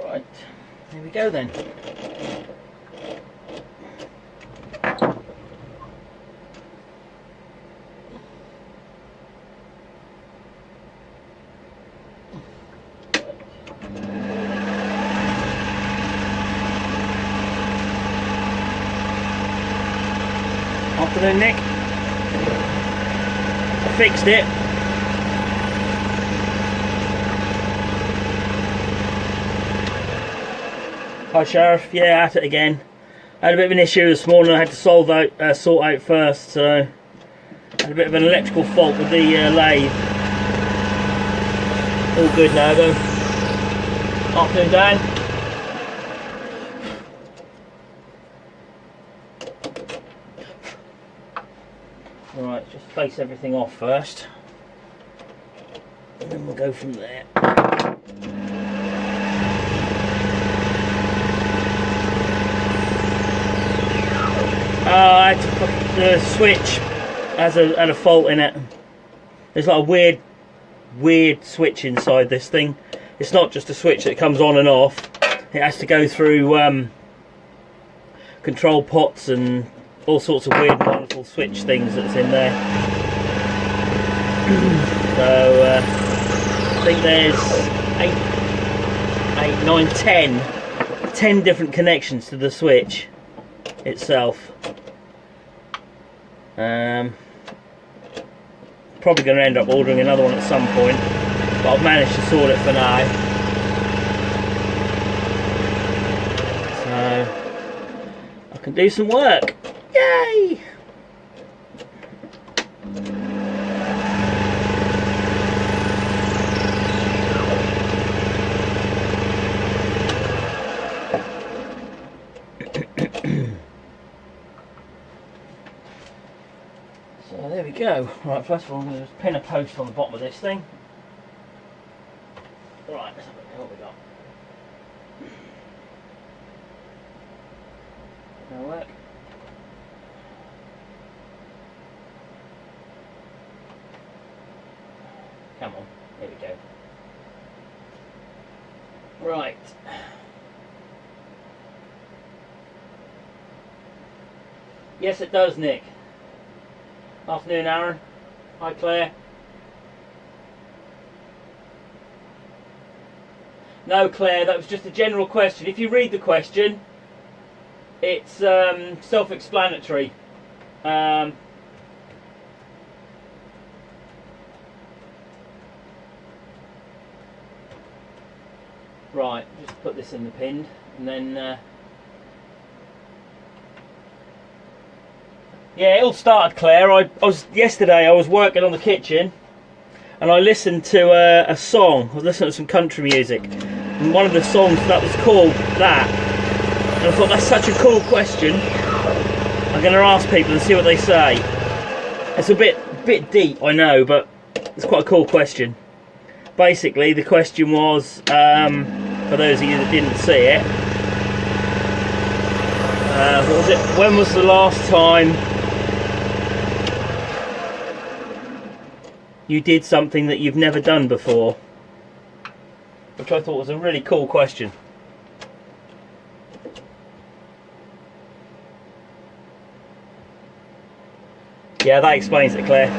Right, here we go then. Afternoon, Nick. I fixed it. Hi Sheriff, yeah, at it again. I had a bit of an issue this morning I had to sort out first, so I had a bit of an electrical fault with the lathe. All good now though. Afternoon, Dan. Alright, just face everything off first, and then we'll go from there. The switch had a fault in it. There's like a weird switch inside this thing. It's not just a switch that comes on and off. It has to go through control pots and all sorts of weird and wonderful switch things that's in there. So I think there's 8, 9, 10 different connections to the switch itself. Probably going to end up ordering another one at some point, but I've managed to sort it for now. So I can do some work. Yay! So there we go. Right, first of all I'm going to just pin a post on the bottom of this thing. Right, let's have a look what we got. That'll work. Come on, here we go. Right. Yes, it does, Nick. Afternoon, Aaron. Hi, Claire. No, Claire, that was just a general question. If you read the question, it's self-explanatory. Right, just put this in the pinned, and then yeah, it all started, Claire. Yesterday I was working on the kitchen and I listened to a song. I was listening to some country music, and one of the songs that was called that, and I thought that's such a cool question. I'm going to ask people and see what they say. It's a bit deep, I know, but it's quite a cool question. Basically, the question was, for those of you that didn't see it, what was it? When was the last time you did something that you've never done before? Which I thought was a really cool question. Yeah, that explains it, Claire.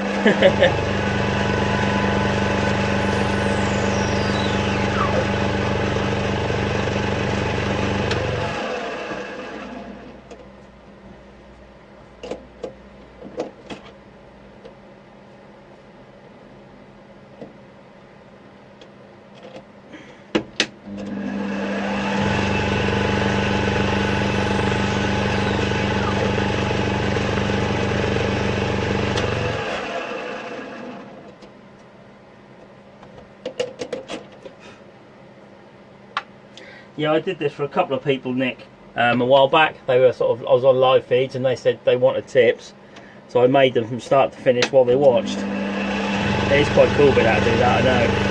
Yeah, I did this for a couple of people, Nick, a while back. They were I was on live feeds and they said they wanted tips, so I made them from start to finish while they watched. It is quite cool being able to do that, I know.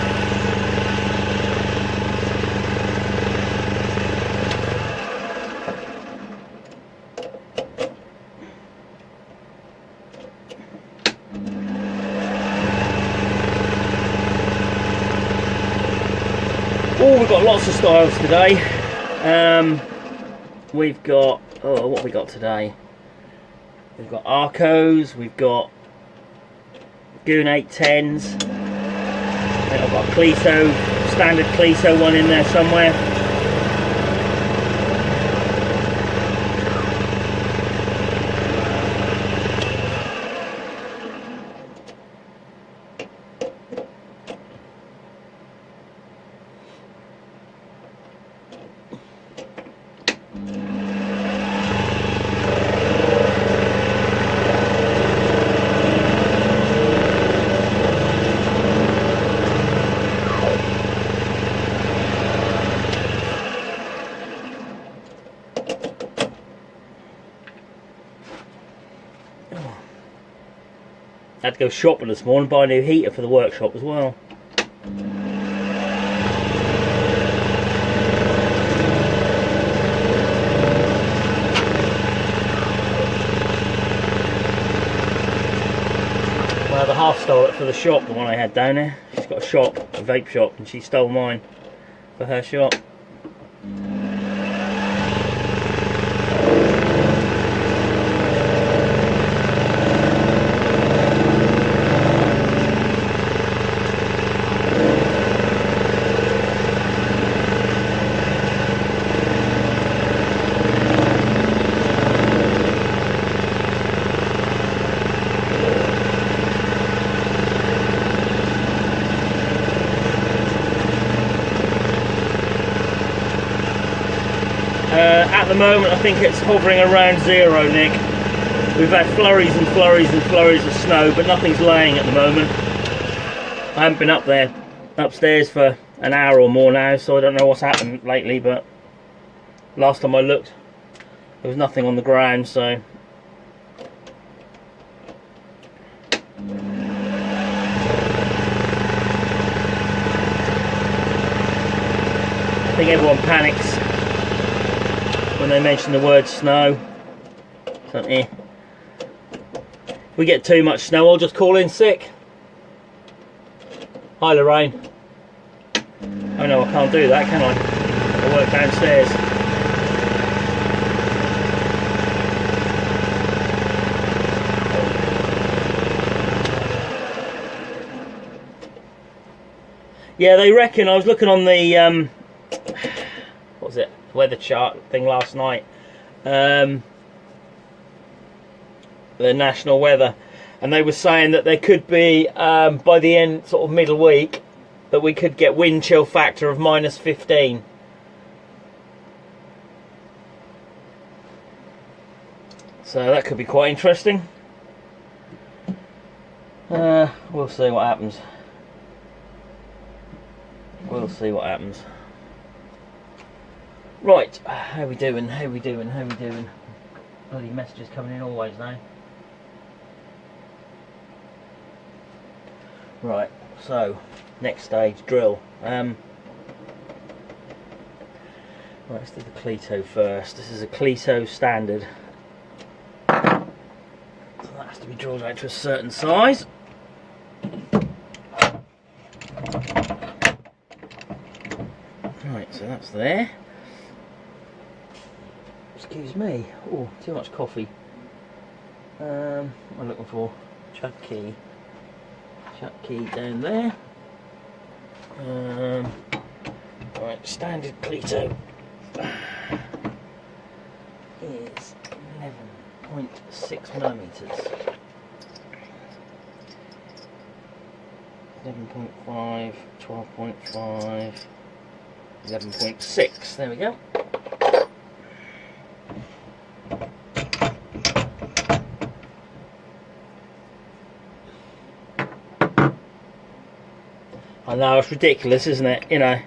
we've got lots of styles today. We've got, oh, what have we got today? We've got Arcos, we've got Goon 810s. I think I've got a Cleto, standard Cleto one in there somewhere. Had to go shopping this morning, buy a new heater for the workshop as well. Well, the half stole it for the shop, the one I had down there. She's got a shop, a vape shop, and she stole mine for her shop. At the moment, I think it's hovering around 0, Nick. We've had flurries and flurries and flurries of snow, but nothing's laying at the moment. I haven't been upstairs for an hour or more now, so I don't know what's happened lately, but last time I looked, there was nothing on the ground, so... I think everyone panics when they mention the word snow. So, if we get too much snow, I'll just call in sick. Hi Lorraine. Oh no, I can't do that, can I? I work downstairs. Yeah, they reckon, I was looking on the what was it, weather chart thing last night, the national weather, and they were saying that there could be by the end, sort of middle week, that we could get wind chill factor of -15. So that could be quite interesting. We'll see what happens. We'll see what happens. Right, how we doing? How we doing? How we doing? Bloody messages coming in always now. Right, so next stage, drill. Right, let's do the Cleto first. This is a Cleto standard. So that has to be drilled out to a certain size. Right, so that's there. Excuse me. Oh, too much coffee. What am I looking for? Chuck key. Chuck key down there. Right, standard Cleto is 11.6 millimeters. 11.5, 12.5, 11.6. There we go. I know, it's ridiculous, isn't it? You know,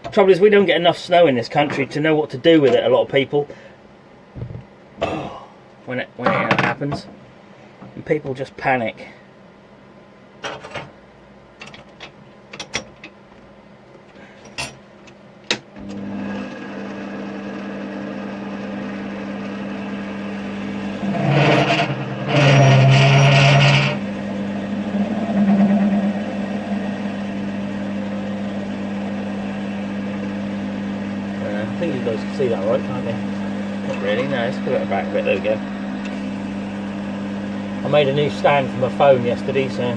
the trouble is we don't get enough snow in this country to know what to do with it, a lot of people. When it happens. And people just panic. I think you guys can see that right, can't you? Not really, no, let's put it back a bit, there we go. I made a new stand for my phone yesterday, so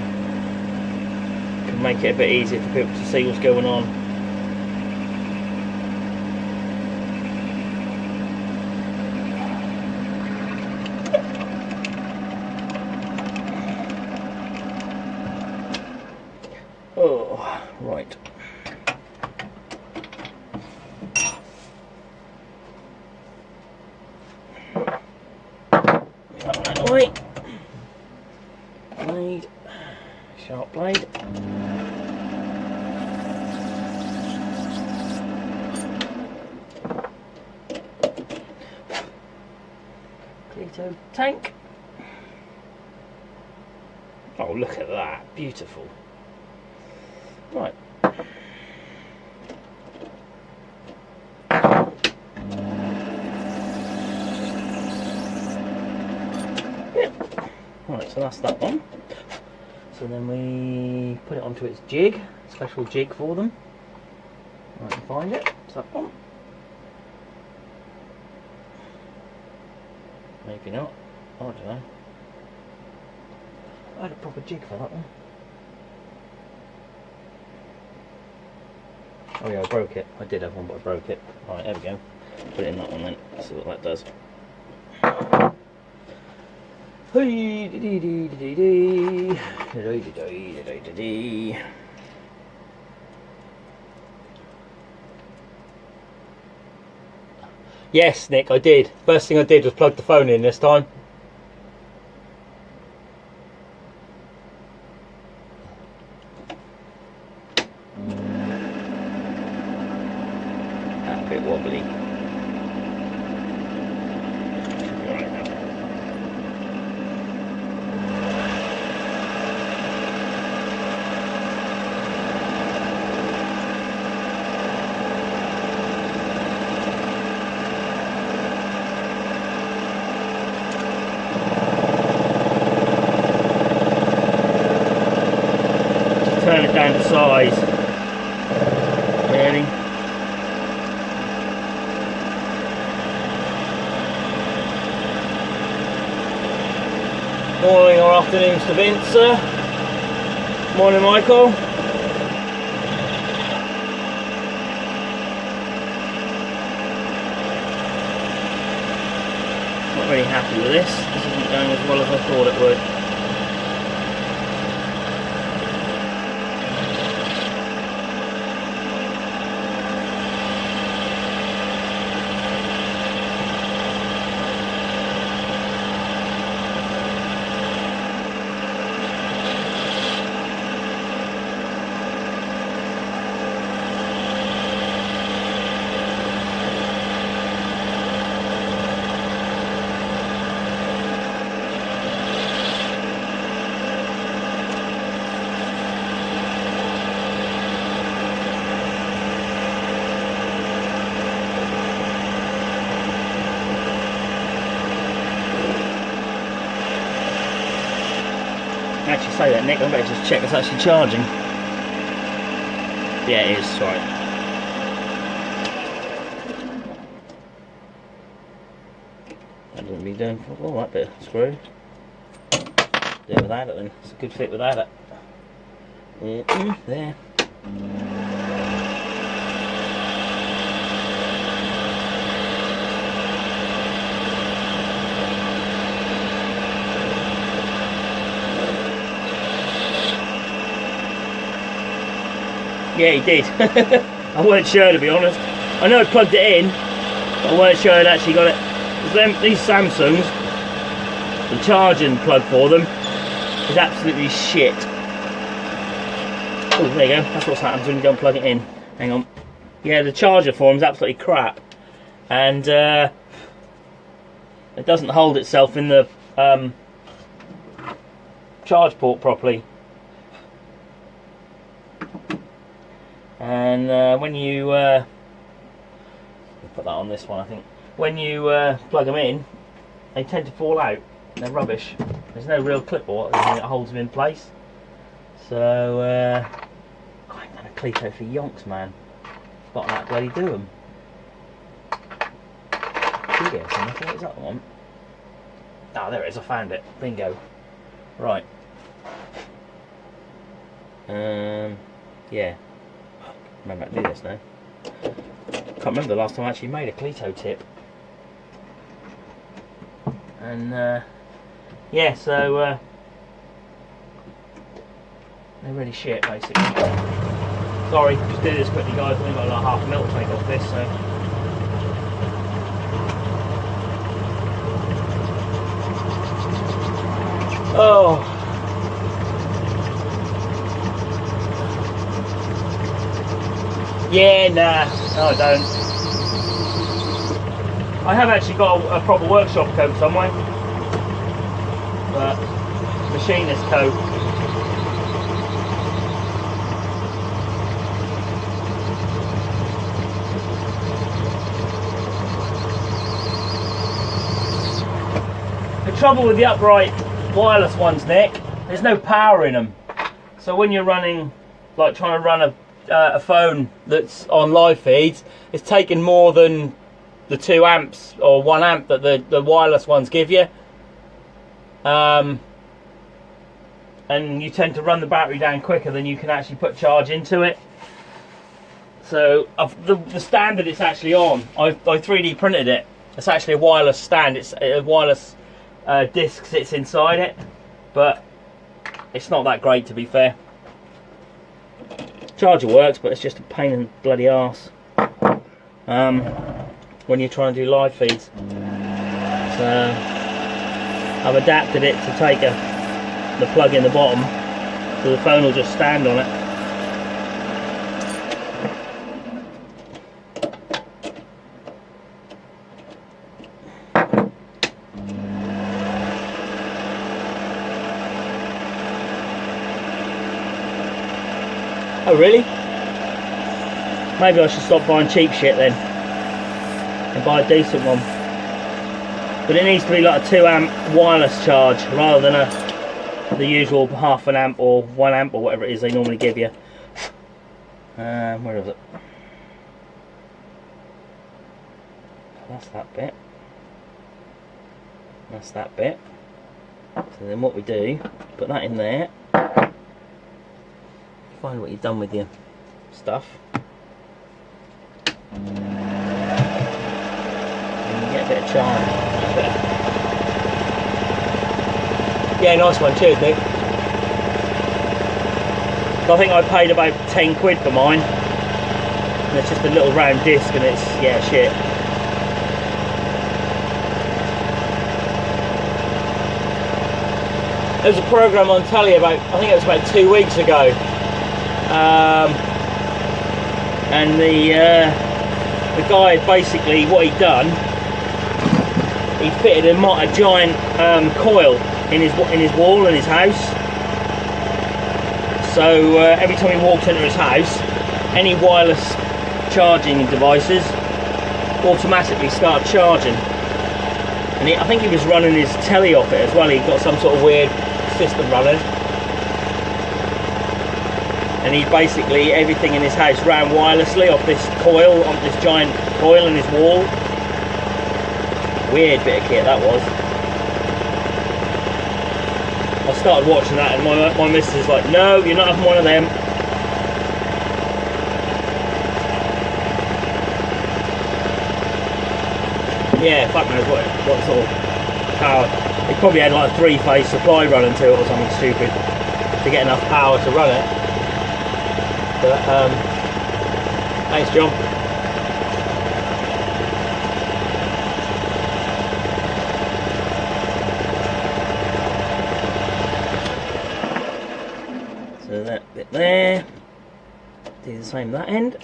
can make it a bit easier for people to see what's going on. Oh, right. Right. Blade, sharp blade. Cleto tank. Oh, look at that, beautiful. Right. Yeah. Right, so that's that one. So then we put it onto its jig, special jig for them. I can find it. It's that one. Maybe not. I don't know. I had a proper jig for that one. Oh yeah, I broke it. I did have one, but I broke it. Right, there we go. Put it in that one then. See what that does. Yes, Nick, I did. First thing I did was plug the phone in this time. A bit wobbly. Turn it down to size. Really? Morning or afternoon to Vince, sir. Morning, Michael. Not really happy with this. This isn't going as well as I thought it would. Actually say that, Nick, I better just check it's actually charging. Yeah, it is, right. That doesn't be doing all that bit of screw. Do it without it then. It's a good fit without it. There. Yeah, he did. I weren't sure, to be honest. I know I plugged it in, but I weren't sure I'd actually got it. These Samsungs, the charging plug for them is absolutely shit. Oh, there you go. That's what happens when you don't plug it in. Hang on. Yeah, the charger for them is absolutely crap, and it doesn't hold itself in the charge port properly. And when you put that on this one, I think when you plug them in, they tend to fall out. They're rubbish. There's no real clip or anything that holds them in place. So I ain't done a Cleto for yonks, man. Got that bloody do them. studio somewhere. What is that one? Ah, there it is. I found it. Bingo. Right. Yeah. Remember how to do this now. Can't remember the last time I actually made a Cleto tip. And yeah, so they're really shit, basically. Sorry, just do this quickly, guys. I've only got like half a mil to make off this, so. Oh. Yeah, nah, no I don't. I have actually got a proper workshop coat somewhere, but machinist coat. The trouble with the upright wireless ones, Nick, there's no power in them. So when you're running, like trying to run a phone that's on live feeds, it's taking more than the 2 amps or 1 amp that the wireless ones give you. And you tend to run the battery down quicker than you can actually put charge into it. So the stand that it's actually on, I 3D printed it. It's actually a wireless stand. It's a wireless disc sits inside it, but it's not that great, to be fair. Charger works, but it's just a pain in the bloody arse when you're trying to do live feeds. So I've adapted it to take the plug in the bottom, so the phone will just stand on it. Oh really? Maybe I should stop buying cheap shit then and buy a decent one. But it needs to be like a 2 amp wireless charge rather than the usual half an amp or 1 amp or whatever it is they normally give you. Where is it? That's that bit. That's that bit. So then what we do, put that in there. Find what you've done with your stuff. And you get a bit of charge. Yeah, nice one. Cheers, Nick. I think I paid about 10 quid for mine. And it's just a little round disc and it's, yeah, shit. There was a programme on telly about, I think it was about 2 weeks ago. And the guy basically, what he'd done, he fitted a giant coil in his wall in his house. So every time he walked into his house, any wireless charging devices automatically start charging. And I think he was running his telly off it as well. He got some sort of weird system running. And he basically, everything in his house ran wirelessly off this coil, on this giant coil in his wall. Weird bit of kit that was. I started watching that and my missus is like, no, you're not having one of them. Yeah, fuck knows what sort of power. It probably had like a 3-phase supply running to it or something stupid to get enough power to run it. But, thanks, John. So that bit there, do the same that end.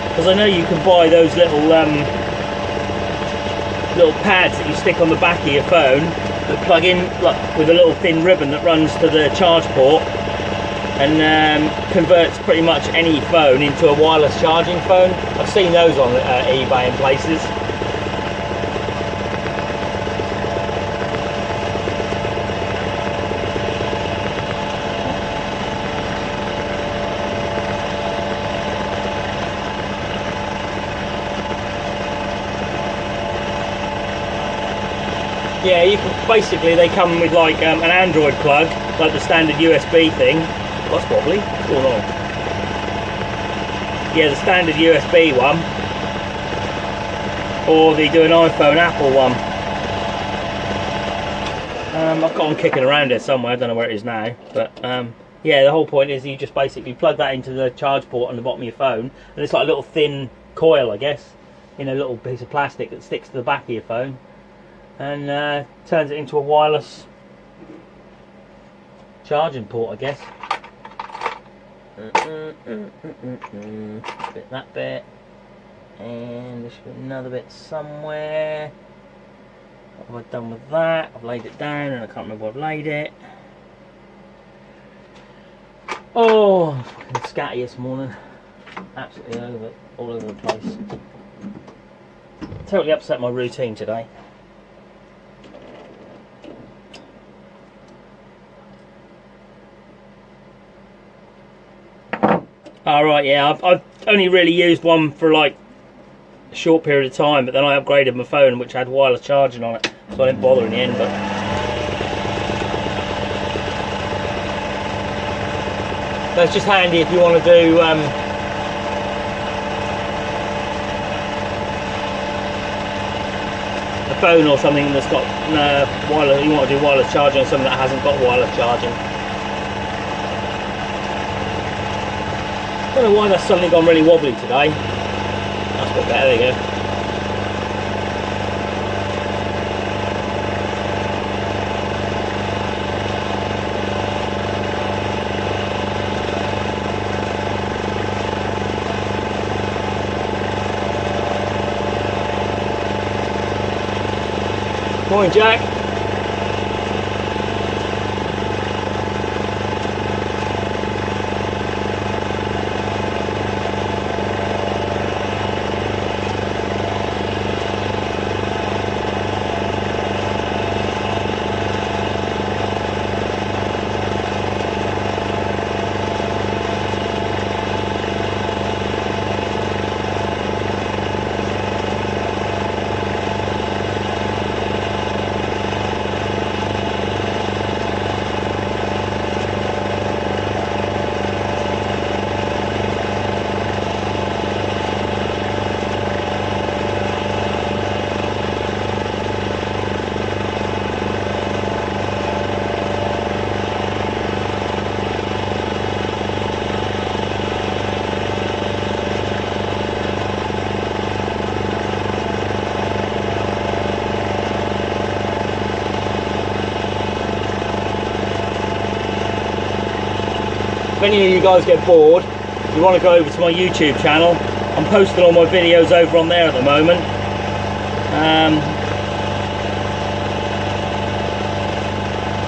Because I know you can buy those little pads that you stick on the back of your phone that plug in like with a little thin ribbon that runs to the charge port, and converts pretty much any phone into a wireless charging phone. I've seen those on eBay and places. Yeah, you can basically, they come with like an Android plug, like the standard USB thing. Oh, that's wobbly. What's going on? Yeah, the standard USB one, or they do an iPhone Apple one. I've got one kicking around here somewhere. I don't know where it is now, but yeah, the whole point is you just basically plug that into the charge port on the bottom of your phone, and it's like a little thin coil, I guess, in a little piece of plastic that sticks to the back of your phone, and turns it into a wireless charging port, I guess. Bit that bit, and there should be another bit somewhere. What have I done with that? I've laid it down and I can't remember where I've laid it. Oh, I'm fucking scatty this morning. Absolutely all over the place. Totally upset my routine today. Alright, yeah, I've only really used one for like a short period of time, but then I upgraded my phone which had wireless charging on it, so I didn't bother in the end. But that's just handy if you want to do a phone or something that's got wireless. You want to do wireless charging on something that hasn't got wireless charging. I don't know why that's suddenly gone really wobbly today. That's a bit better, there you go. Morning, Jack. If any of you guys get bored, you want to go over to my YouTube channel, I'm posting all my videos over on there at the moment.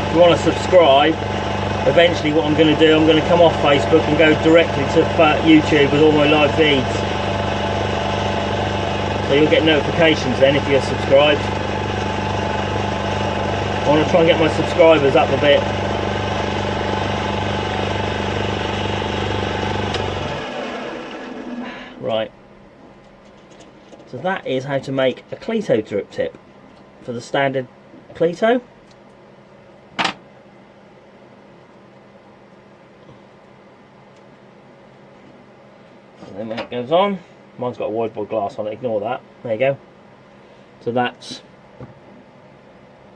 If you want to subscribe, eventually what I'm going to do, I'm going to come off Facebook and go directly to YouTube with all my live feeds. So you'll get notifications then if you're subscribed. I want to try and get my subscribers up a bit. Right, so that is how to make a Cleto drip tip for the standard Cleto. And then when it goes on, mine's got a wide bore glass on it, ignore that, there you go. So that's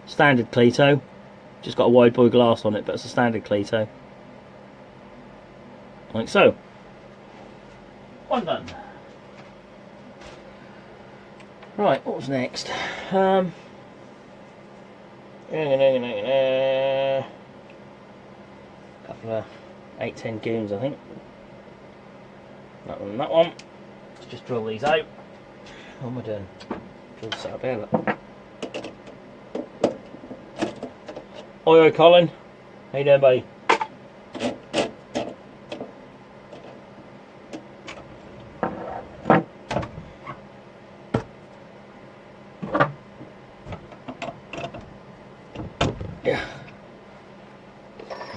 standard Cleto, just got a wide bore glass on it, but it's a standard Cleto. Like so. One done. Right, what's next? Couple of 8-10 goons, I think. That one and that one. Let's just drill these out. What am I doing? Drill this out here, look. Oi, Colin. How you doing, buddy?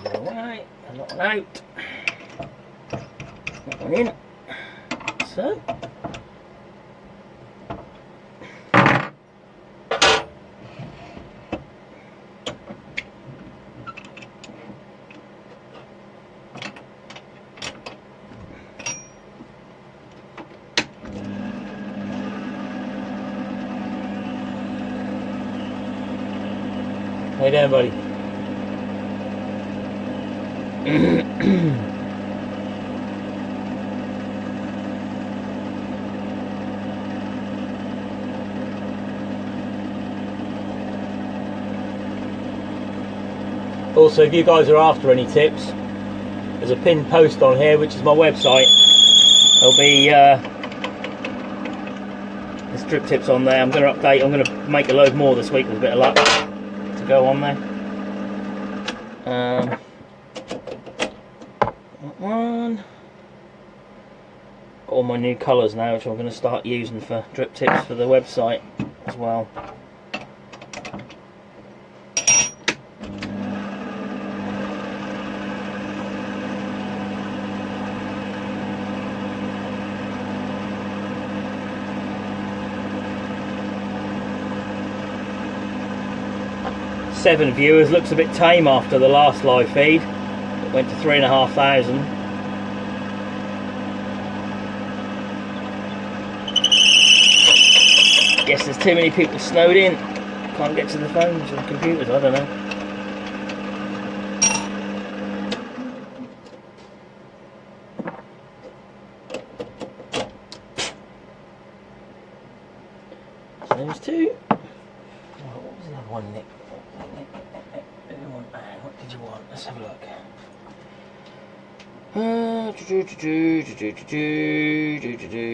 Alright, and that one out. That one in. So. How you doing, buddy? Also, if you guys are after any tips, there's a pinned post on here, which is my website. There'll be there's drip tips on there. I'm going to update. I'm going to make a load more this week with a bit of luck to go on there. That one. All my new colours now, which I'm going to start using for drip tips for the website as well. Seven viewers, looks a bit tame after the last live feed. It went to 3,500. Guess there's too many people snowed in. Can't get to the phones or the computers, I don't know. So there's two. Oh, what was the other one, Nick? What did you want? Let's have a look.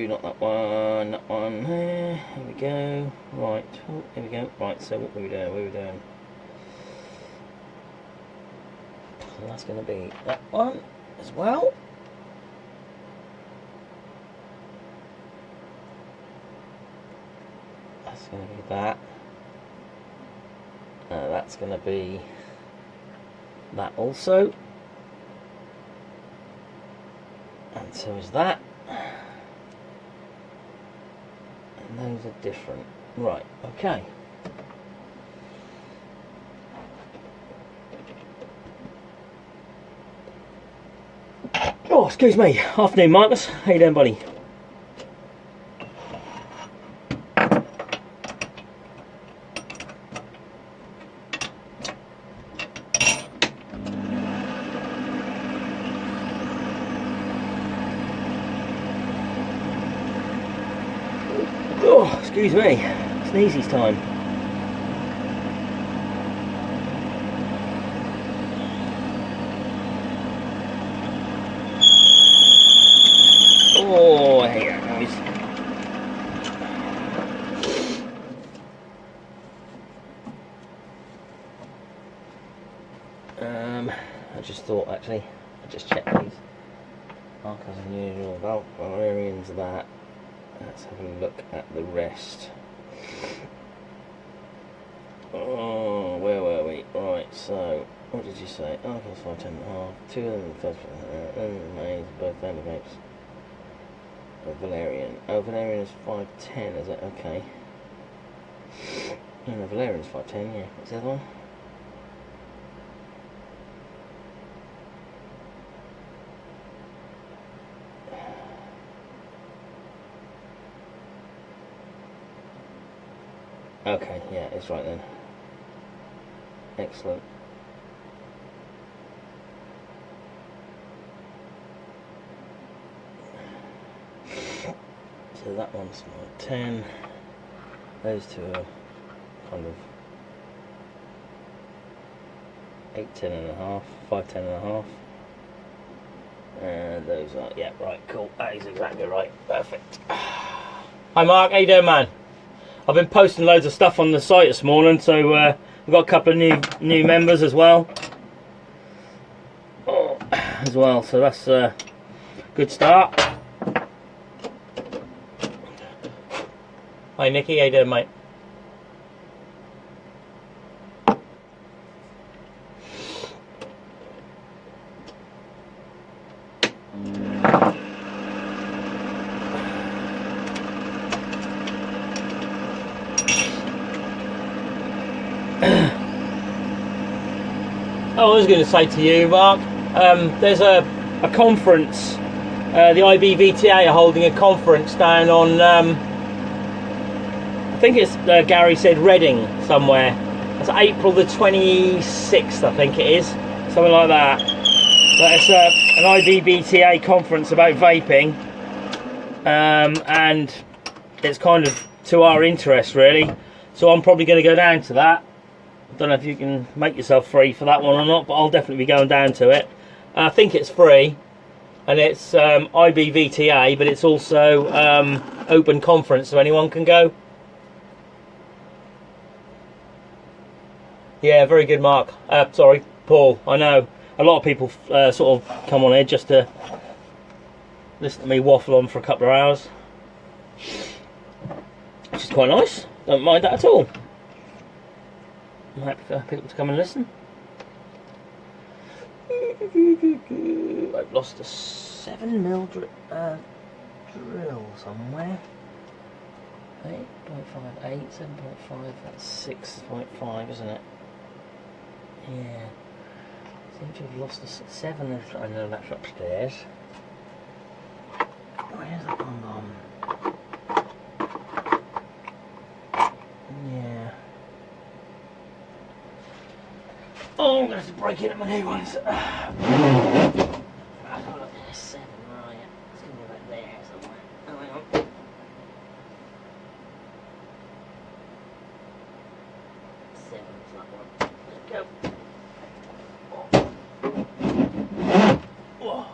Not that one, that one. Here we go. Right, oh, here we go. Right, so what were we doing? So that's going to be that one as well. That's going to be that. That's going to be that also. And so is that. And those are different. Right, okay. Oh, excuse me. Afternoon, Marcus. How you doing, buddy? Oh, excuse me. Sneezy's time. Oh, here it goes. I just thought, actually, I just checked these. Mark as unusual, Valerians, that. Let's have a look at the rest. Oh, where were we? Right, so, what did you say? Oh, plus 510. Two of them in the first one. Both family vapes. Valerian. Oh, Valerian is 510, is it? Okay. No, Valerian is 510, yeah. What's the other one? Okay, yeah, it's right then. Excellent. So that one's 10. Those two are kind of 8, 10 and a half, 5, 10 and a half. And those are, yeah, right, cool. That is exactly right. Perfect. Hi Mark, how you doing, man? I've been posting loads of stuff on the site this morning, so we've got a couple of new members as well. So that's a good start. Hi Nicky, how you doing, mate? I was going to say to you, Mark, there's a conference, the IBVTA are holding a conference down on, I think it's, Gary said Reading somewhere. It's April the 26th, I think it is, something like that. But it's an IBVTA conference about vaping, and it's kind of to our interest, really. So I'm probably going to go down to that. I don't know if you can make yourself free for that one or not, but I'll definitely be going down to it. I think it's free, and it's IBVTA, but it's also open conference, so anyone can go. Yeah, very good, Mark. Sorry, Paul. I know a lot of people sort of come on here just to listen to me waffle on for a couple of hours, which is quite nice. Don't mind that at all. I'm happy for people to come and listen. I've lost a 7mm drill somewhere. 8.58, 7.5, that's 6.5, isn't it? Yeah. Seem to have lost a 7. I know that's upstairs. Where's that one gone? Yeah. Oh, I'm going to have to break in at my new ones. I've got look at this 7, right? It's going to be about there somewhere. Oh, hang on. 7's that one. There we go. Whoa.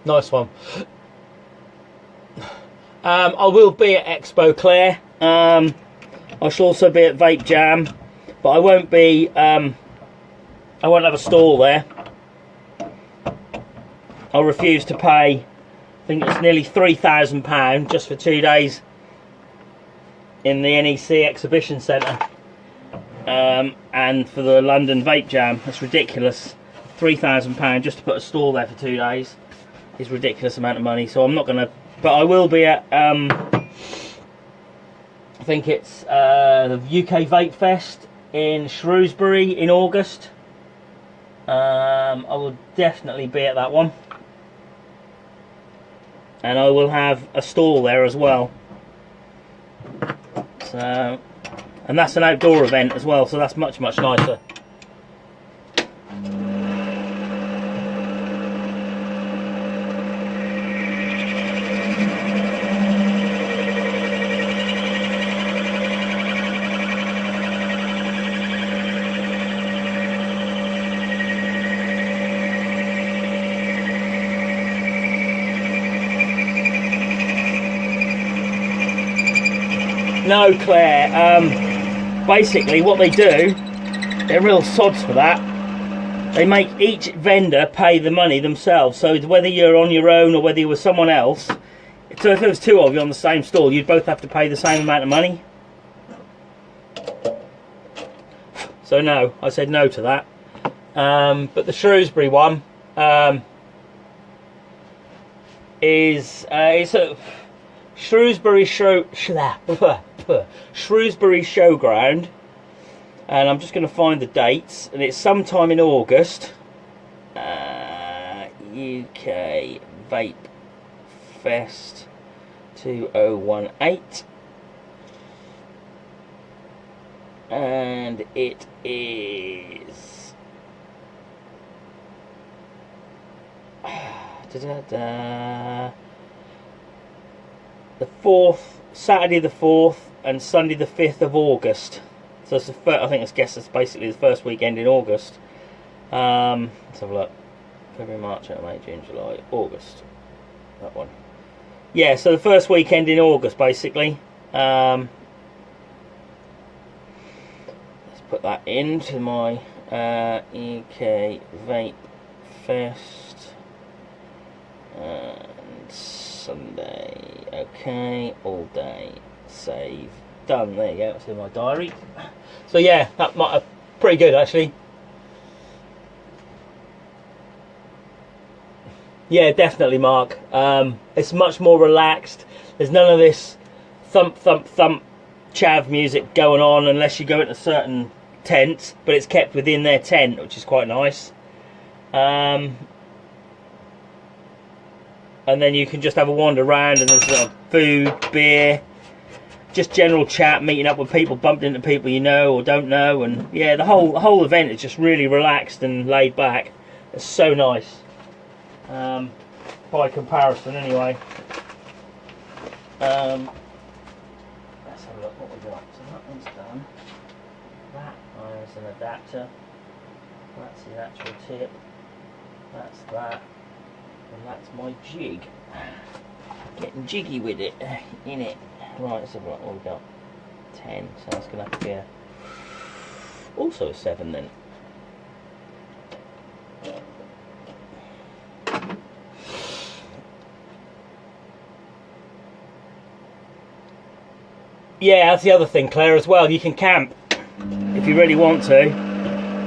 Nice one. I will be at Expo Clare. I shall also be at Vape Jam, but I won't be. I won't have a stall there. I'll refuse to pay. I think it's nearly £3,000 just for 2 days in the NEC Exhibition Centre, and for the London Vape Jam. That's ridiculous. £3,000 just to put a stall there for 2 days is a ridiculous amount of money. So I'm not going to. But I will be at, I think it's the UK Vape Fest in Shrewsbury in August. I will definitely be at that one. And I will have a stall there as well. So, and that's an outdoor event as well, so that's much, much nicer. No, Claire. Basically, what they do, they're real sods for that. They make each vendor pay the money themselves. So whether you're on your own or whether you're with someone else, so if there was 2 of you on the same stall, you'd both have to pay the same amount of money. So no, I said no to that. But the Shrewsbury one is it's a Shrewsbury Showground, and I'm just going to find the dates, and it's sometime in August. UK Vape Fest 2018, and it is the 4th, Saturday the 4th and Sunday the 5th of August. So it's the first, I think it's guess it's basically the first weekend in August. Let's have a look. February, March, April, May, June, July, August. That one. Yeah, so the first weekend in August basically. Let's put that into my UK Vape Fest. And Sunday. Okay, all day. Save done. There you go, it's in my diary. So yeah, that might have pretty good actually. Yeah, definitely, Mark. It's much more relaxed. There's none of this thump, thump, thump chav music going on unless you go into certain tents, but it's kept within their tent, which is quite nice. And then you can just have a wander around, and there's food, beer, just general chat, meeting up with people, bumped into people you know or don't know, and yeah, the whole event is just really relaxed and laid back. It's so nice. By comparison, anyway. Let's have a look what we got. So that one's done. That is an adapter. That's the actual tip. That's that. And that's my jig. Getting jiggy with it, in it. Right, let's have a look what we got. 10, so that's going to have to be also a 7 then. Yeah, that's the other thing, Claire, as well. You can camp if you really want to,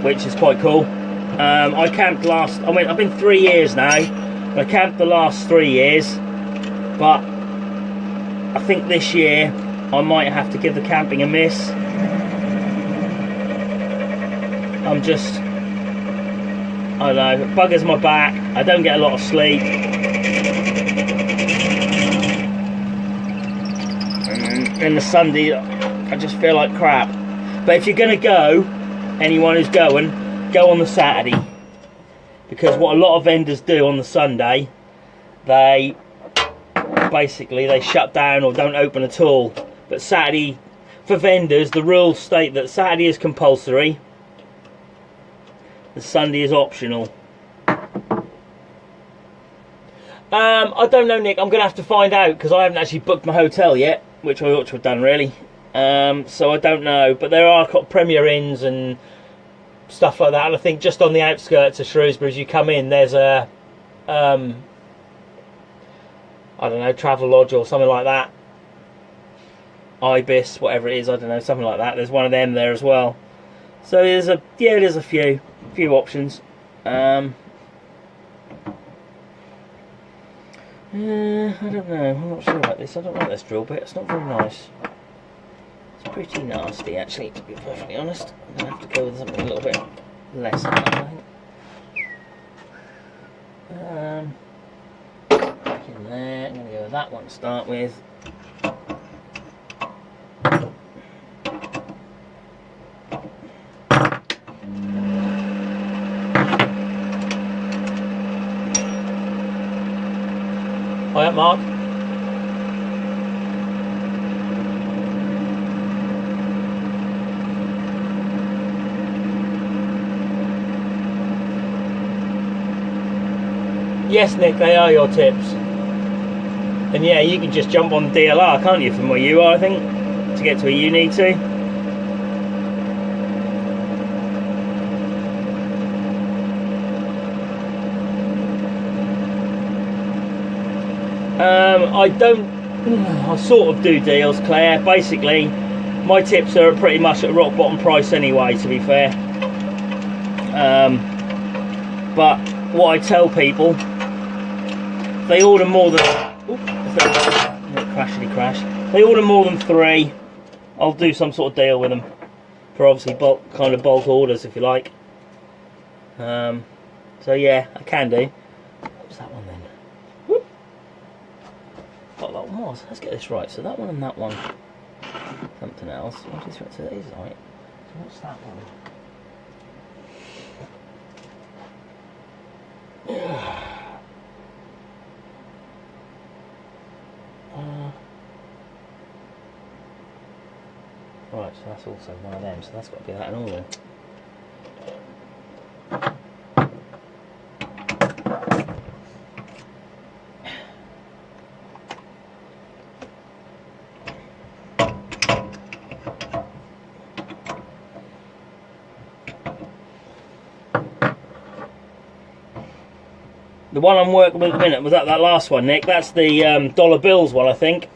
which is quite cool. I camped I've been 3 years now. I camped the last 3 years, but I think this year I might have to give the camping a miss. I'm just, I don't know, it buggers my back. I don't get a lot of sleep. And the Sunday, I just feel like crap. But if you're going to go, anyone who's going, go on the Saturday. Because what a lot of vendors do on the Sunday, they shut down or don't open at all. But Saturday, for vendors, the rules state that Saturday is compulsory, the Sunday is optional. I don't know, Nick. I'm going to have to find out because I haven't actually booked my hotel yet, which I ought to have done really. So I don't know, but there are Premier Inns and stuff like that. And I think just on the outskirts of Shrewsbury, as you come in, there's a I don't know, Travel Lodge or something like that. Ibis, whatever it is, I don't know, something like that. There's one of them there as well. So there's a few options. I don't know, I'm not sure about this. I don't like this drill bit, it's not very nice. It's pretty nasty actually, to be perfectly honest. I'm going to have to go with something a little bit less than that, I think. Back in there, I'm going to go with that one to start with. Hi up, Mark. Yes, Nick, they are your tips. And yeah, you can just jump on DLR, can't you, from where you are, I think, to get to where you need to. I sort of do deals, Claire. Basically, my tips are pretty much at rock bottom price anyway, to be fair. But what I tell people, if they order more than crash. They order more than 3, I'll do some sort of deal with them for obviously bulk orders, if you like. So yeah, I can do. What's that one then? Whoop. What that one was? Let's get this right. So that one and that one. Something else. 1, 2, 3. So that is right. So what's that one? Right, so that's also one of them, so that's got to be that and all then. The one I'm working with at the minute, was that last one, Nick? That's the dollar bills one, I think.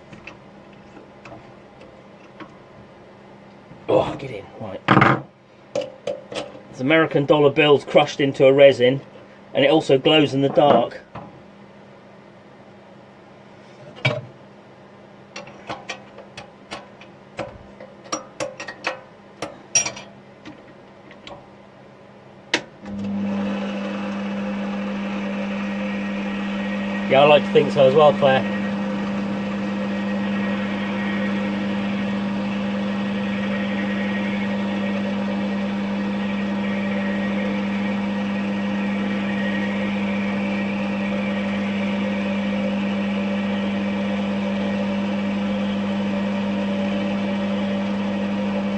Oh, get in. Right. There's American dollar bills crushed into a resin, and it also glows in the dark. Yeah, I like to think so as well, Claire.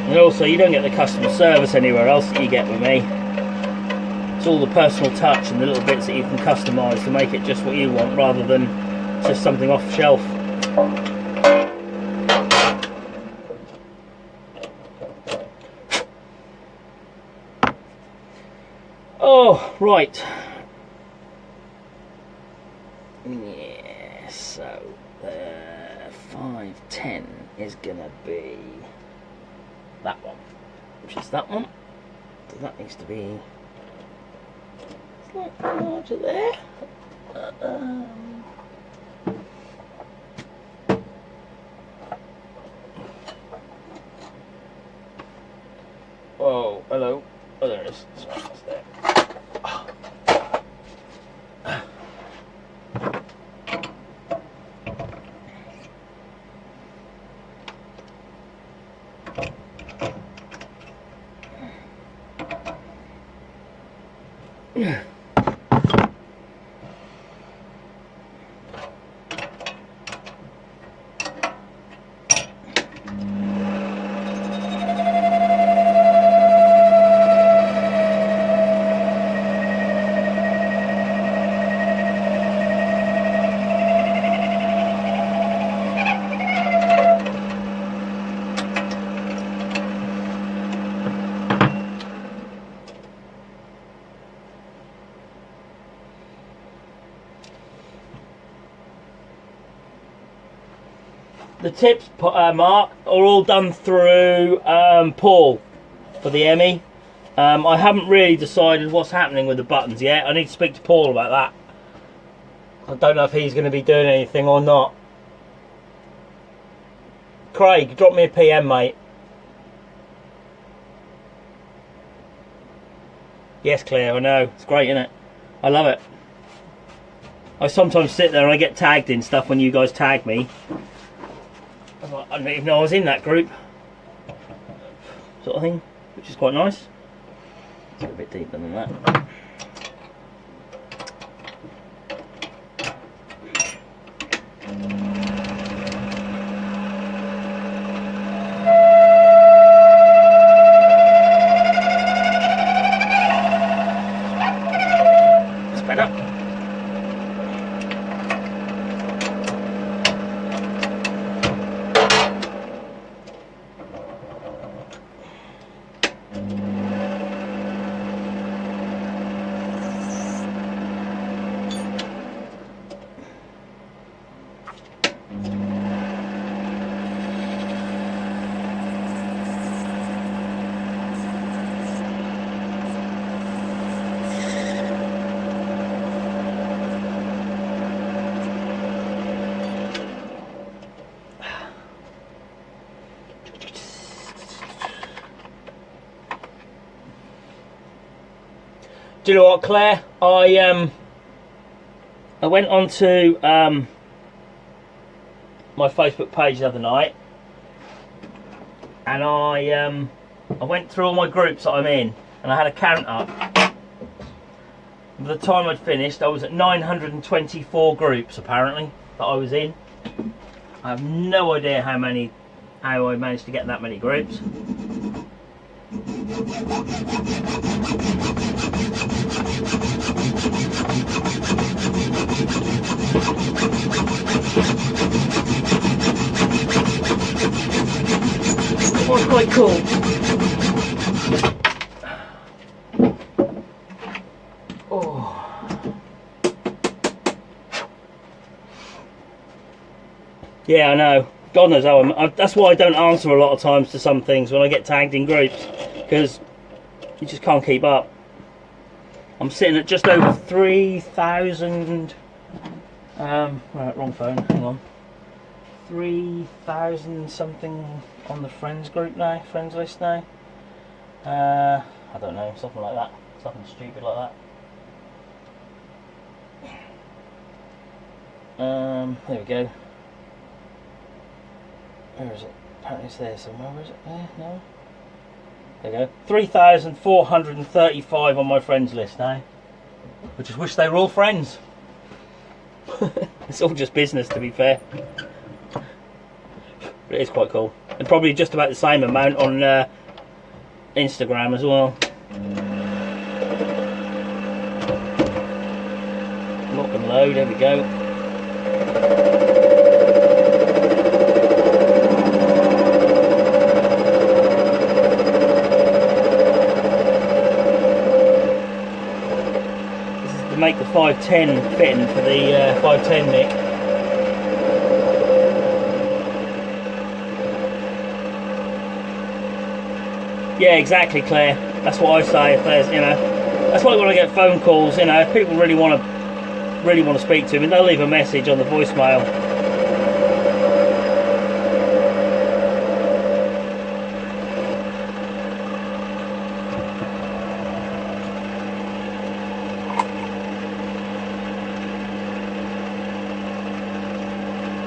And also, you don't get the customer service anywhere else that you get with me. It's all the personal touch and the little bits that you can customise to make it just what you want, rather than just something off the shelf. Oh, right. Yeah, so 510 is gonna be that one, which is that one. So that needs to be slightly larger there. Oh, hello. Oh, there it is. Sorry, it's there. The tips, Mark, are all done through Paul for the Emmy. I haven't really decided what's happening with the buttons yet. I need to speak to Paul about that. I don't know if he's going to be doing anything or not. Craig, drop me a PM, mate. Yes, Claire, I know. It's great, isn't it? I love it. I sometimes sit there and I get tagged in stuff when you guys tag me. I don't even know I was in that group, sort of thing, which is quite nice. It's a bit deeper than that. That's better. Do you know what, Claire? I went onto my Facebook page the other night, and I went through all my groups that I'm in, and I had a count up. By the time I'd finished, I was at 924 groups apparently that I was in. I have no idea how I managed to get that many groups. It was quite cool. Oh. Yeah, I know. God knows how that's why I don't answer a lot of times to some things when I get tagged in groups, because you just can't keep up. I'm sitting at just over 3,000. Right, wrong phone. Hang on. 3,000 something on the friends group now, friends list now. I don't know, something like that, something stupid like that. There we go. Where is it? Apparently it's there somewhere. Where is it? There? No. There you go. 3,435 on my friends list now. I just wish they were all friends. It's all just business, to be fair. But it is quite cool. And probably just about the same amount on Instagram as well. Lock and load, there we go. This is to make the 510 fitting for the 510 mic. Yeah, exactly, Claire. That's what I say. If there's, you know, that's why when I get phone calls, you know, if people really want to speak to me, they'll leave a message on the voicemail.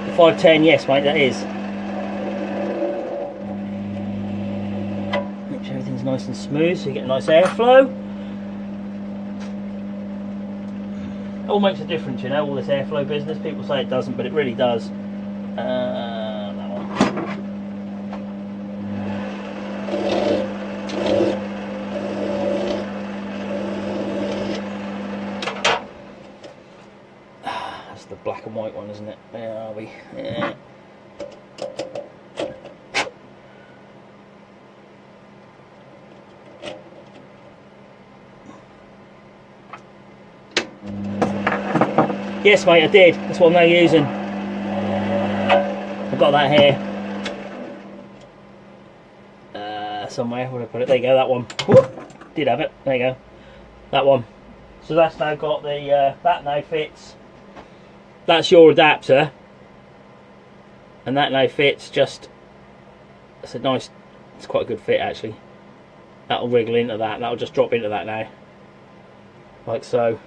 The 510, yes, mate, that is. Everything's nice and smooth, so you get a nice airflow. It all makes a difference, you know, all this airflow business. People say it doesn't, but it really does. That one. That's the black and white one, isn't it? Where are we? Yeah. Yes, mate, I did. That's what I'm now using. I've got that here. Somewhere. Where did I put it? There you go, that one. Whoop. Did have it. There you go. That one. So that's now got the, that now fits. That's your adapter. And that now fits just, it's a nice, it's quite a good fit actually. That'll wriggle into that. That'll just drop into that now. Like so.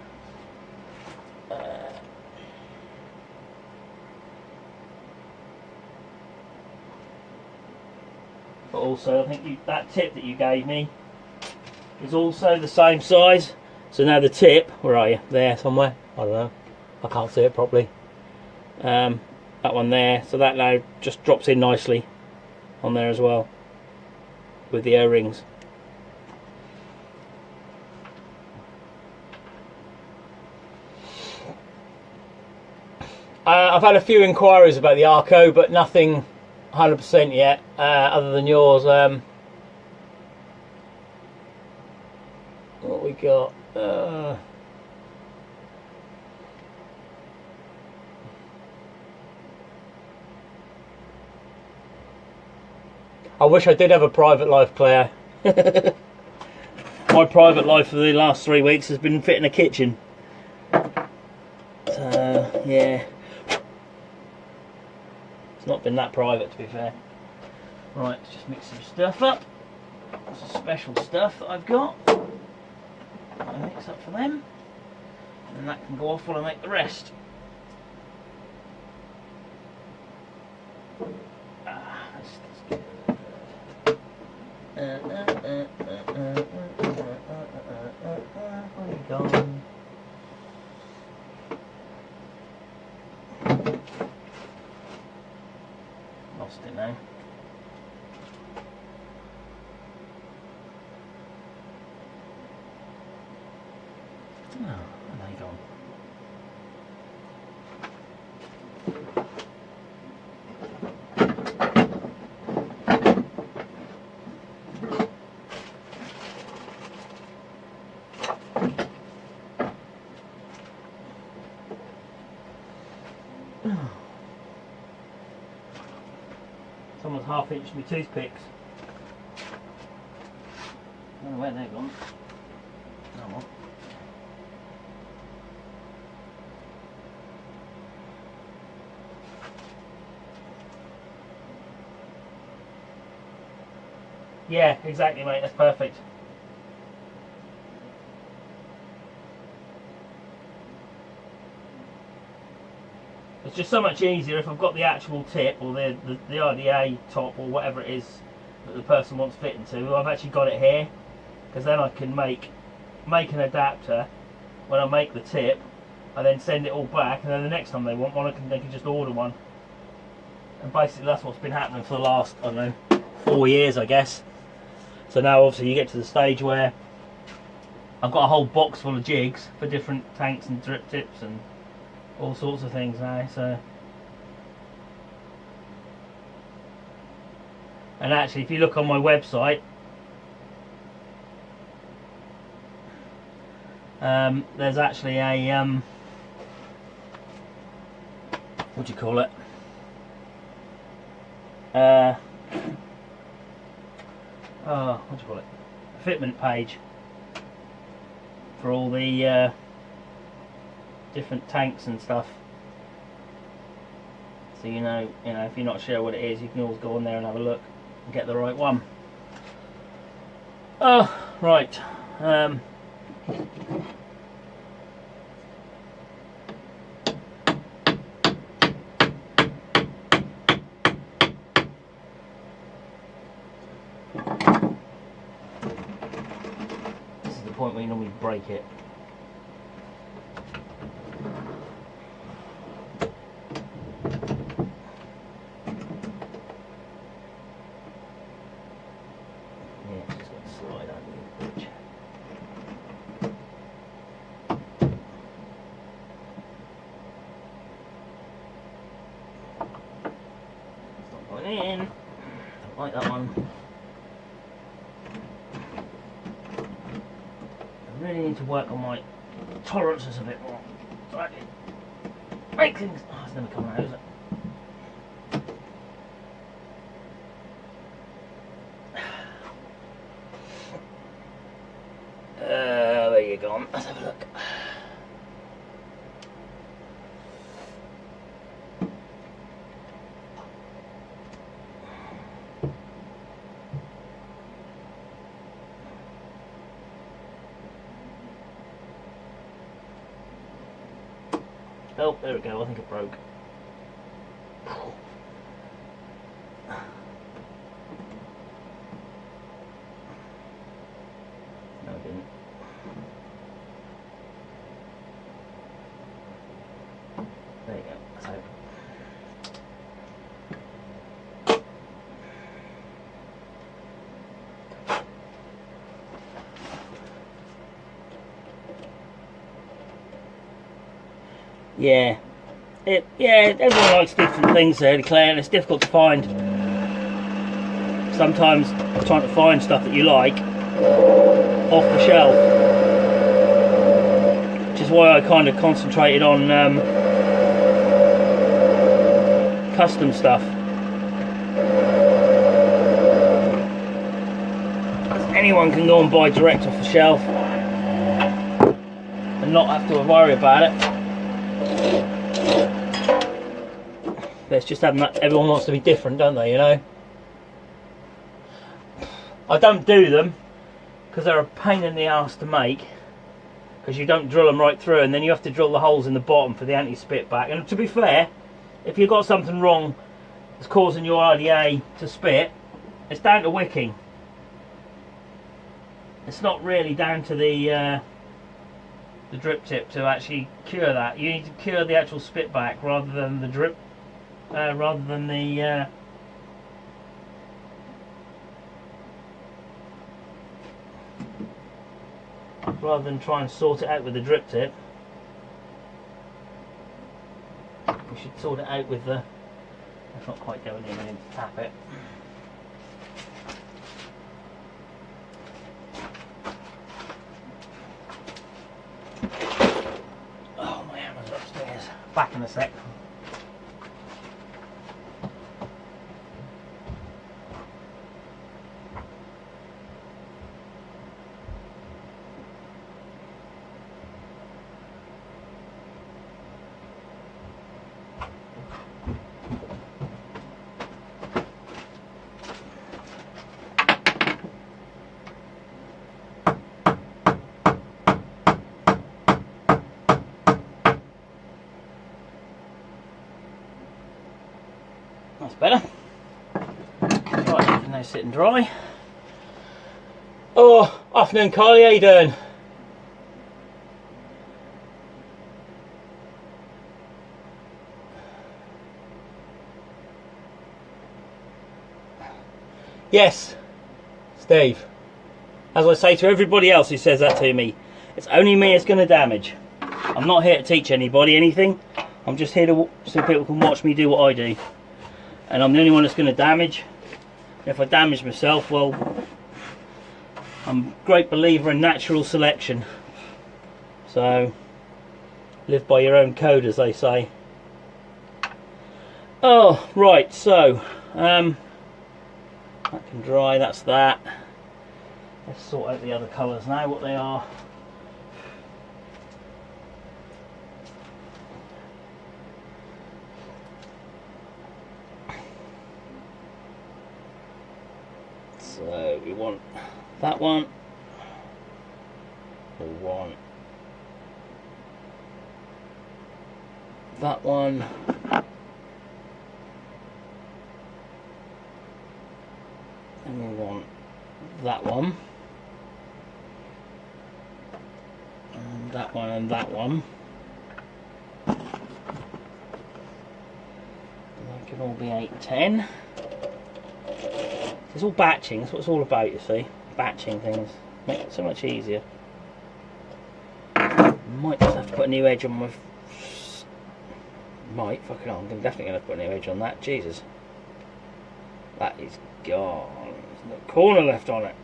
But also, I think that tip that you gave me is also the same size. So now the tip, where are you? There somewhere? I don't know. I can't see it properly. That one there. So that now just drops in nicely on there as well with the O-rings. I've had a few inquiries about the Arco, but nothing 100% yet, other than yours. What we got? I wish I did have a private life, Claire. My private life for the last 3 weeks has been fitting a kitchen. So, yeah. It's not been that private, to be fair. Right, let's just mix some stuff up. Some special stuff that I've got. I'll mix up for them. And that can go off while I make the rest. Where are you gone? Lost it now. Oh, where are you gone? Someone's half inched me toothpicks. I don't know where they're gone. Oh well. Yeah, exactly, mate. That's perfect. It's just so much easier if I've got the actual tip or the RDA top or whatever it is that the person wants fitting to. I've actually got it here, because then I can make an adapter when I make the tip. I then send it all back, and then the next time they want one, they can just order one. And basically that's what's been happening for the last, I don't know, 4 years, I guess. So now obviously you get to the stage where I've got a whole box full of jigs for different tanks and drip tips and all sorts of things now. So, and actually if you look on my website, there's actually a what do you call it, what do you call it, a fitment page for all the different tanks and stuff. So you know if you're not sure what it is, you can always go on there and have a look and get the right one. Oh, right. This is the point where you normally break it. In. Don't like that one. I really need to work on my tolerances a bit more. So I can make things. Oh, it's never coming out, is it? There you go. Let's have a look. Oh, there we go, I think it broke. No, it didn't. There you go, let's hope. Yeah, everyone likes different things there, Claire, and it's difficult to find. Sometimes trying to find stuff that you like off the shelf, which is why I kind of concentrated on custom stuff. Anyone can go and buy direct off the shelf and not have to worry about it. It's just having that, everyone wants to be different, don't they, you know? I don't do them because they're a pain in the arse to make, because you don't drill them right through and then you have to drill the holes in the bottom for the anti-spit back. And to be fair, if you've got something wrong that's causing your RDA to spit, it's down to wicking. It's not really down to the drip tip to actually cure that. You need to cure the actual spit back rather than the drip. Rather than the rather than try and sort it out with the drip tip, we should sort it out with the. It's not quite going in. I need to tap it. Oh, my hammer's upstairs. Back in a sec. That's better. Right, now sit and dry. Oh, afternoon, Carly. How you doing? Yes, Steve. As I say to everybody else who says that to me, it's only me it's going to damage. I'm not here to teach anybody anything. I'm just here to so people can watch me do what I do. And I'm the only one that's going to damage. And if I damage myself, well, I'm a great believer in natural selection. So, live by your own code, as they say. Oh, right, so, that can dry, that's that. Let's sort out the other colours now, what they are. So we want that one. We want that one. And we want that one. And that one and that one. And they can all be 810. It's all batching, that's what it's all about, you see. Batching things. Make it so much easier. Might just have to put a new edge on my... Might, fucking hell, I'm definitely going to put a new edge on that. Jesus. That is gone. There's no corner left on it.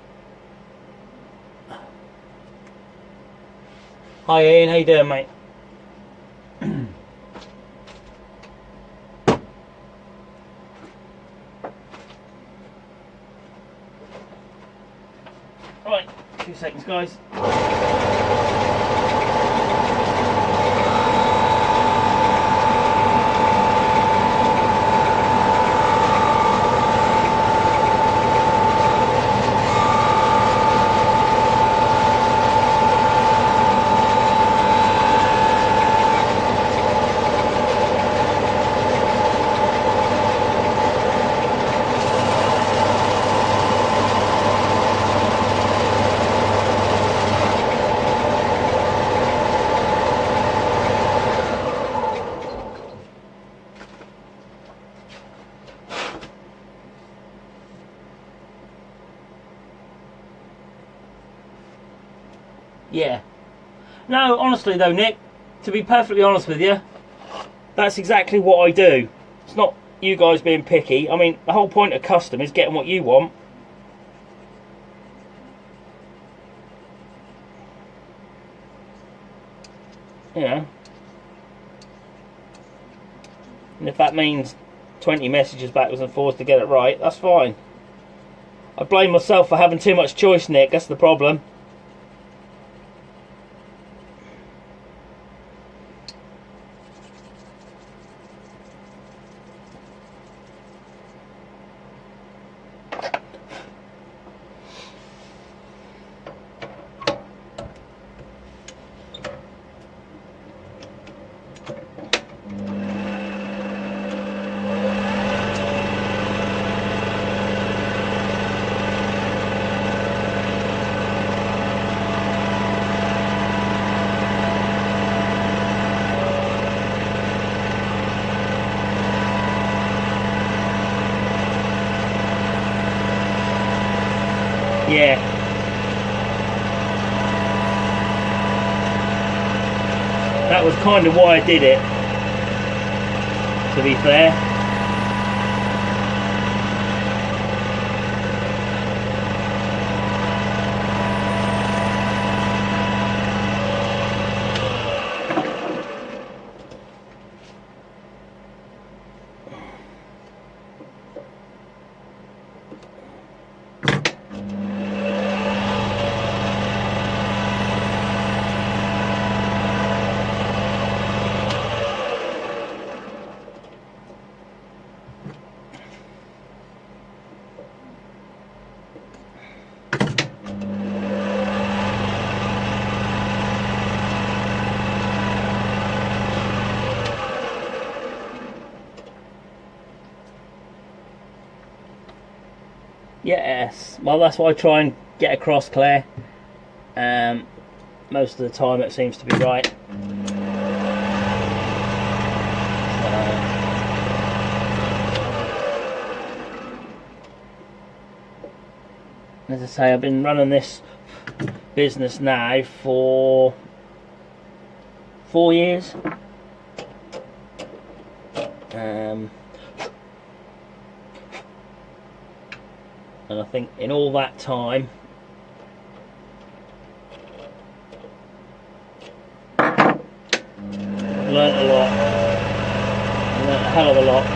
Hi Ian, how you doing, mate? Right, 2 seconds, guys. Yeah. No, honestly though, Nick, to be perfectly honest with you, that's exactly what I do. It's not you guys being picky. I mean, the whole point of custom is getting what you want. You know. And if that means 20 messages backwards and forwards to get it right, that's fine. I blame myself for having too much choice, Nick. That's the problem. Yeah. That was kind of why I did it, to be fair. Yes, well, that's what I try and get across, Claire. Most of the time it seems to be right. As I say, I've been running this business now for 4 years. And I think in all that time, I've learnt a lot. I learnt a hell of a lot.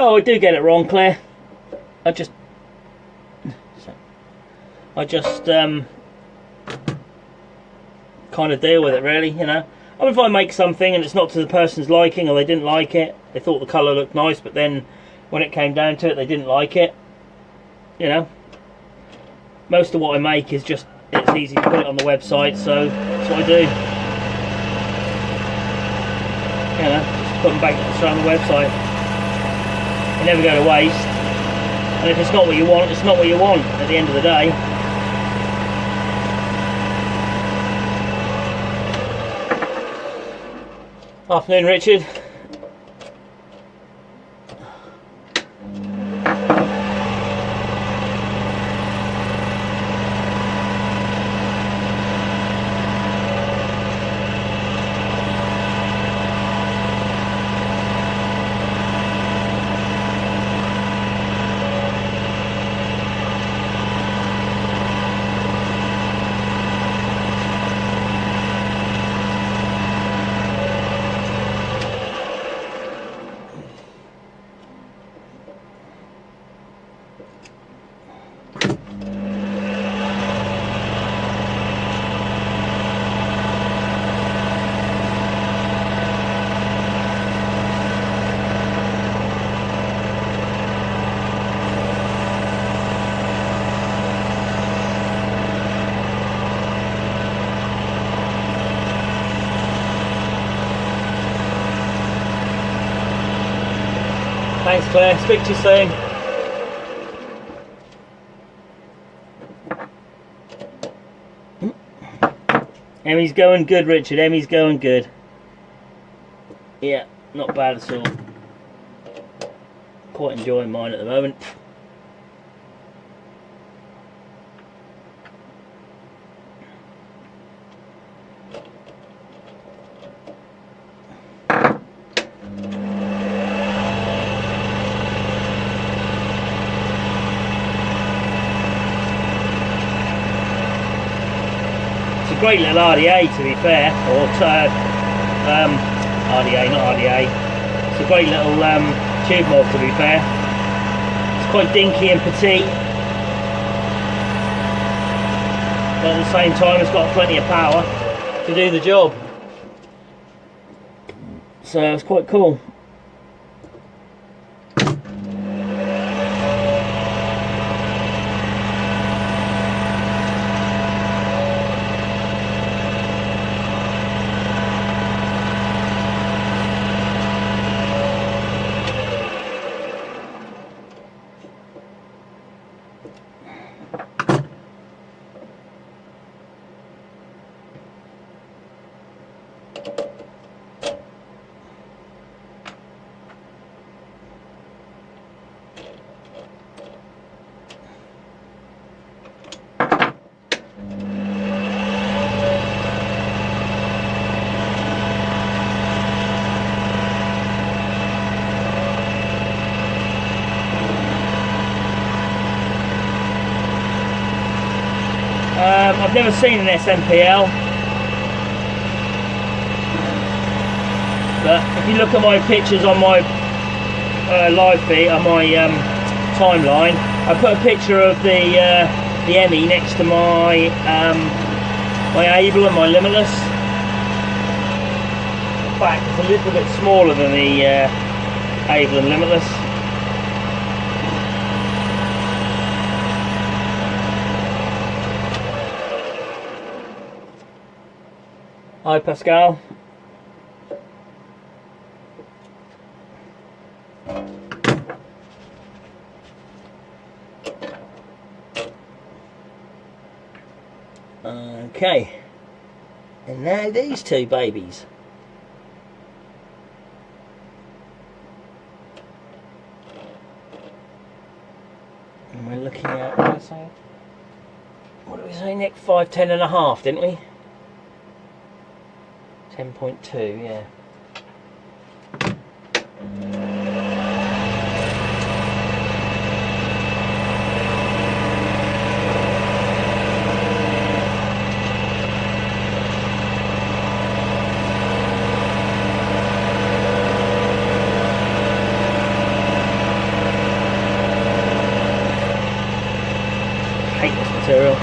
Oh, I do get it wrong, Claire. I just kind of deal with it, really, you know. I mean, if I make something and it's not to the person's liking, or they didn't like it, they thought the colour looked nice, but then when it came down to it, they didn't like it, you know. Most of what I make is just, it's easy to put it on the website, so that's what I do. You know, just put them back on the website. They never go to waste, and if it's not what you want, it's not what you want at the end of the day. Afternoon, Richard. Thanks, Claire. Speak to you soon. Emmy's going good, Richard. Emmy's going good. Yeah, not bad at all. Quite enjoying mine at the moment. Great little RDA, to be fair, or RDA, not RDA. It's a great little tube mod, to be fair. It's quite dinky and petite, but at the same time it's got plenty of power to do the job. So it's quite cool. I've never seen an SMPL. But if you look at my pictures on my live feed, on my timeline, I put a picture of the Emmy next to my my Able and my Limitless. In fact, it's a little bit smaller than the Able and Limitless. Hi Pascal. Okay, and now these two babies. And we're looking at, what did we say, Nick? 5'10 and a half, didn't we? 10.2, yeah. Hate this material.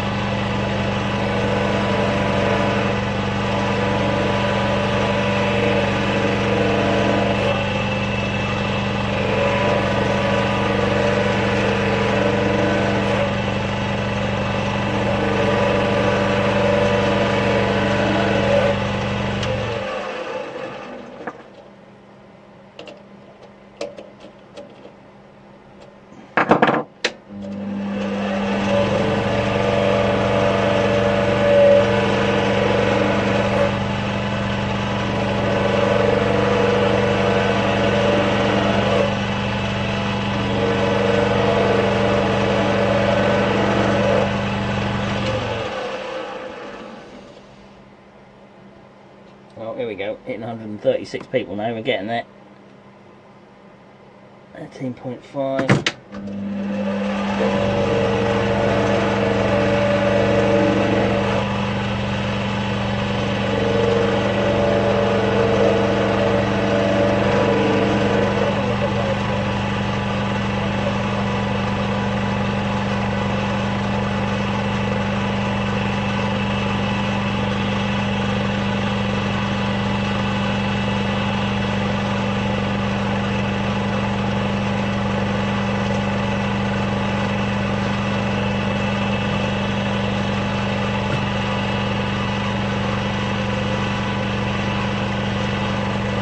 Oh, here we go, hitting 136 people now, we're getting there. 13.5.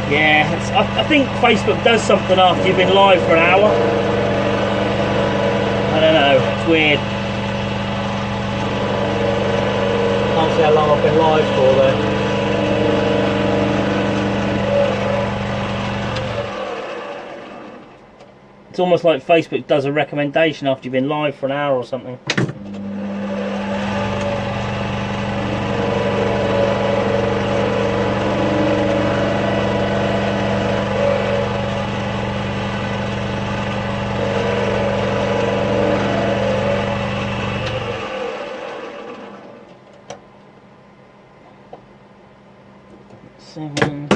Yeah, I think Facebook does something after you've been live for an hour. I don't know, it's weird. Can't see how long I've been live for though. It's almost like Facebook does a recommendation after you've been live for an hour or something. Seven.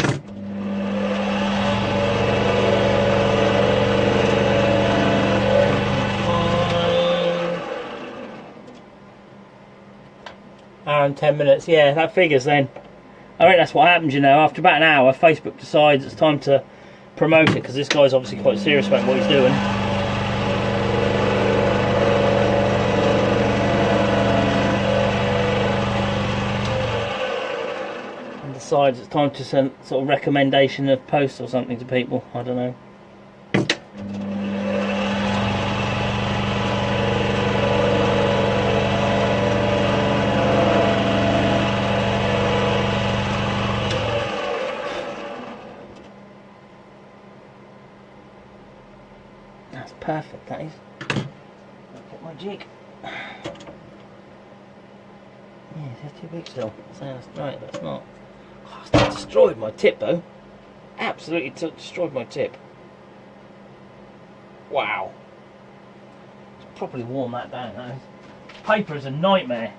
Hour and 10 minutes, yeah, that figures then. I think that's what happens, you know, after about an hour, Facebook decides it's time to promote it, because this guy's obviously quite serious about what he's doing. Decides it's time to send sort of recommendation of posts or something to people. I don't know. That's perfect, that is. I'll get my jig. Yeah, that's too big still. So that's right, that's not. Oh, it's destroyed my tip though. Absolutely destroyed my tip. Wow. Let's properly warm that down though. Paper is a nightmare.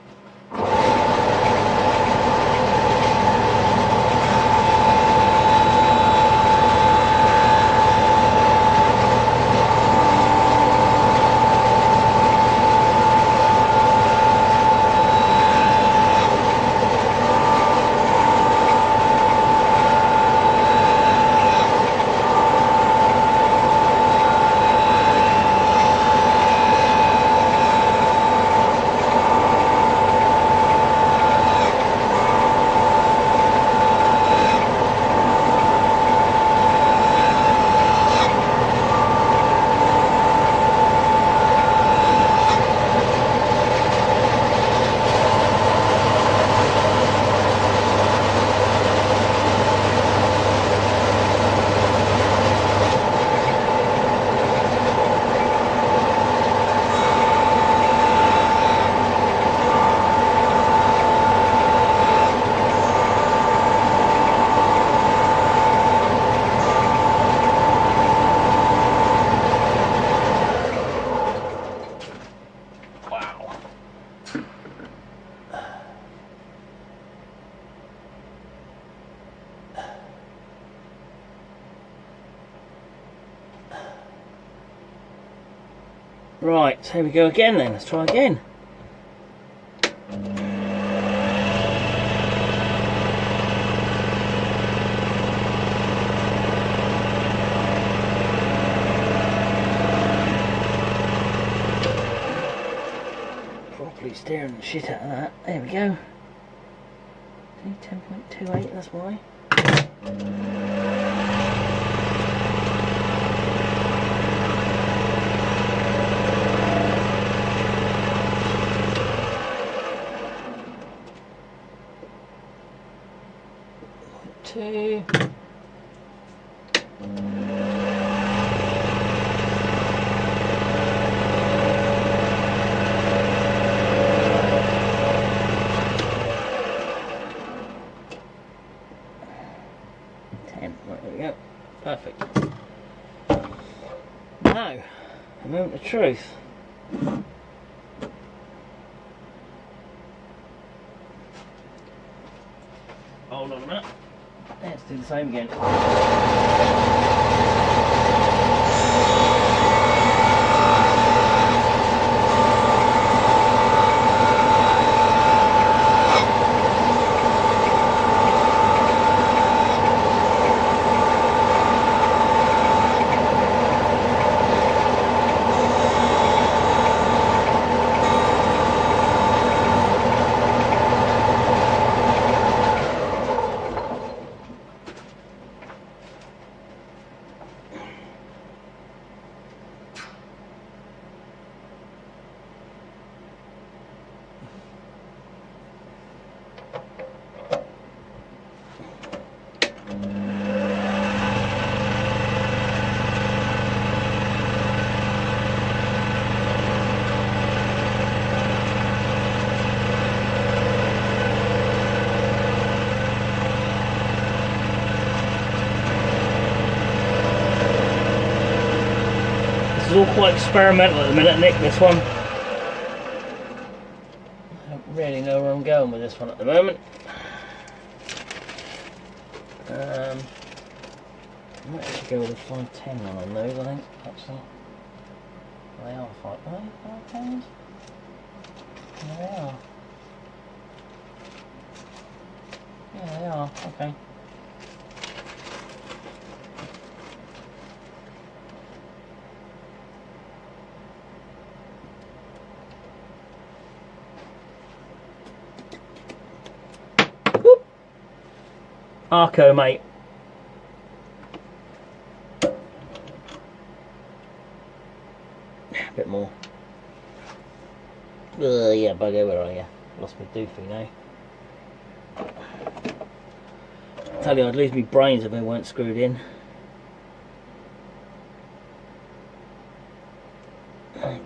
Right, so here we go again then. Let's try again. Properly steering the shit out of that. There we go. 10.28, that's why. Two. Right, there we go. Perfect. Now, a moment of truth. Hold on a minute. Let's do the same again. 's all quite experimental at the minute, Nick, this one. I don't really know where I'm going with this one at the moment. I might actually go with a 510 one on those, I think, actually. They are 510s? Yeah, they are. Yeah, they are, okay. Whoop. Arco, mate. A bit more. Yeah, bugger, where are you? Lost my doofy now. Tell you, I'd lose my brains if they weren't screwed in. Right.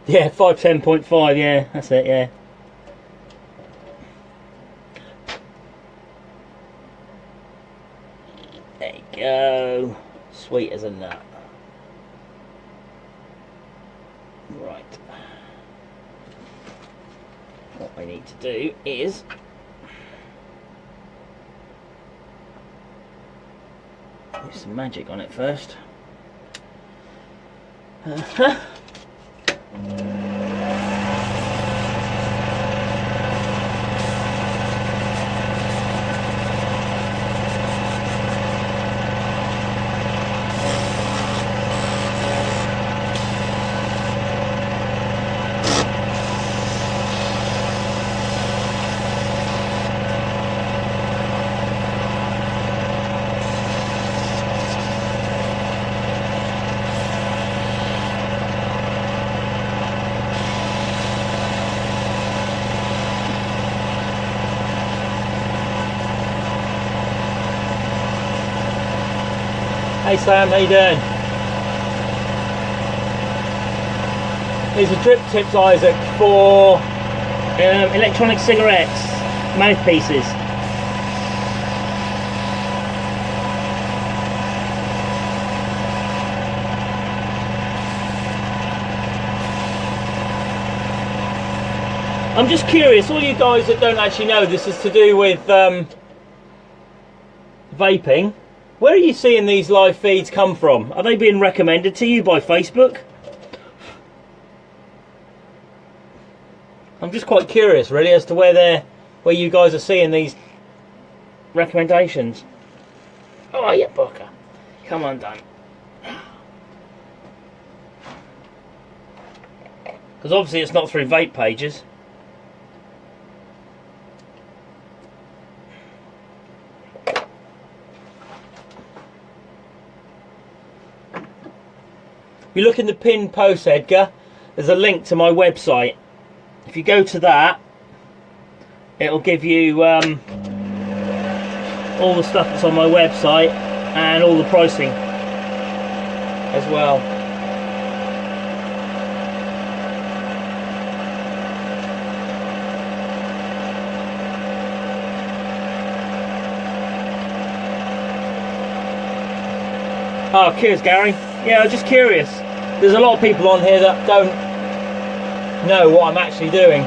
Yeah, 510.5, yeah, that's it, yeah. There you go. Sweet as a nut. Right. What I need to do is do some magic on it first. Hey Sam, how you doing? These are drip tips, Isaac, for electronic cigarettes. mouthpieces. I'm just curious, all you guys that don't actually know this is to do with vaping, where are you seeing these live feeds come from? Are they being recommended to you by Facebook? I'm just quite curious really as to where you guys are seeing these recommendations. Oh, you booker. Come on, Dan. Because obviously it's not through vape pages. If you look in the pinned post, Edgar, there's a link to my website. If you go to that, it'll give you all the stuff that's on my website and all the pricing as well. Oh, cheers, Gary. Yeah, I'm just curious. There's a lot of people on here that don't know what I'm actually doing.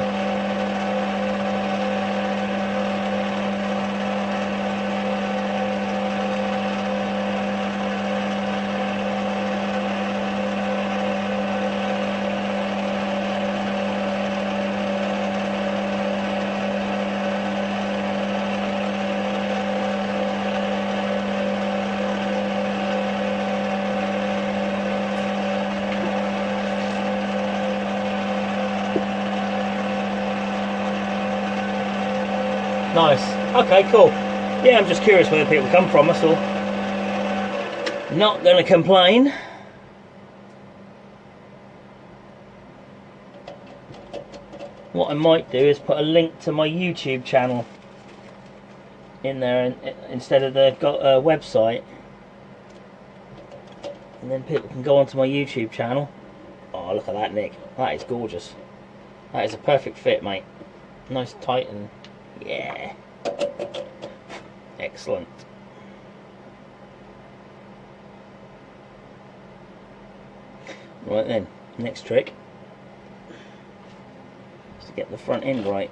Nice. Okay, cool. Yeah, I'm just curious where people come from, that's all. Not gonna complain. What I might do is put a link to my YouTube channel in there instead of the website, and then people can go onto my YouTube channel. Oh, look at that, Nick. That is gorgeous. That is a perfect fit, mate. Nice, tight, and yeah, excellent. Right then, next trick is to get the front end right.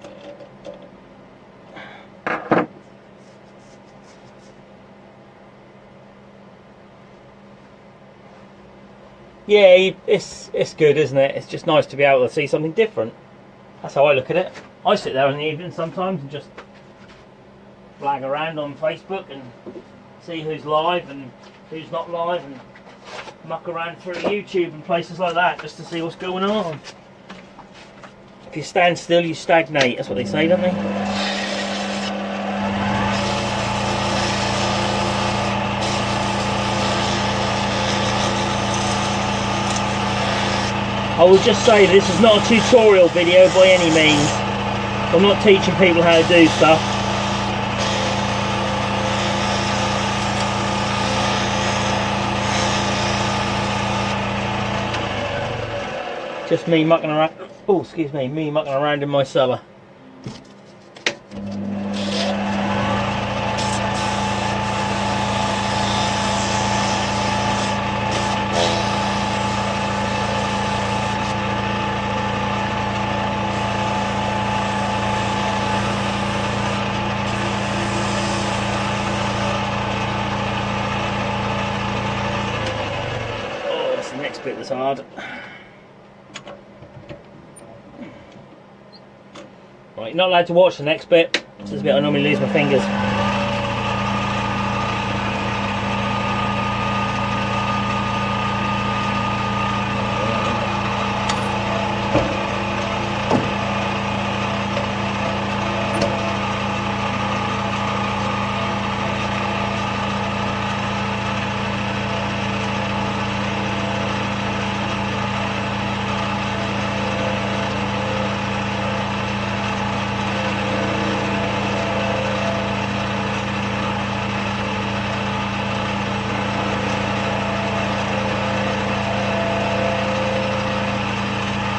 Yeah, it's good, isn't it? It's just nice to be able to see something different. That's how I look at it. I sit there in the evening sometimes and just flag around on Facebook and see who's live and who's not live, and muck around through YouTube and places like that just to see what's going on. If you stand still, you stagnate. That's what they say, don't they? I will just say this is not a tutorial video by any means. I'm not teaching people how to do stuff. Just me mucking around. Oh, excuse me, me mucking around in my cellar. Bit that's hard. Right, you're not allowed to watch the next bit. This is the bit I normally lose my fingers.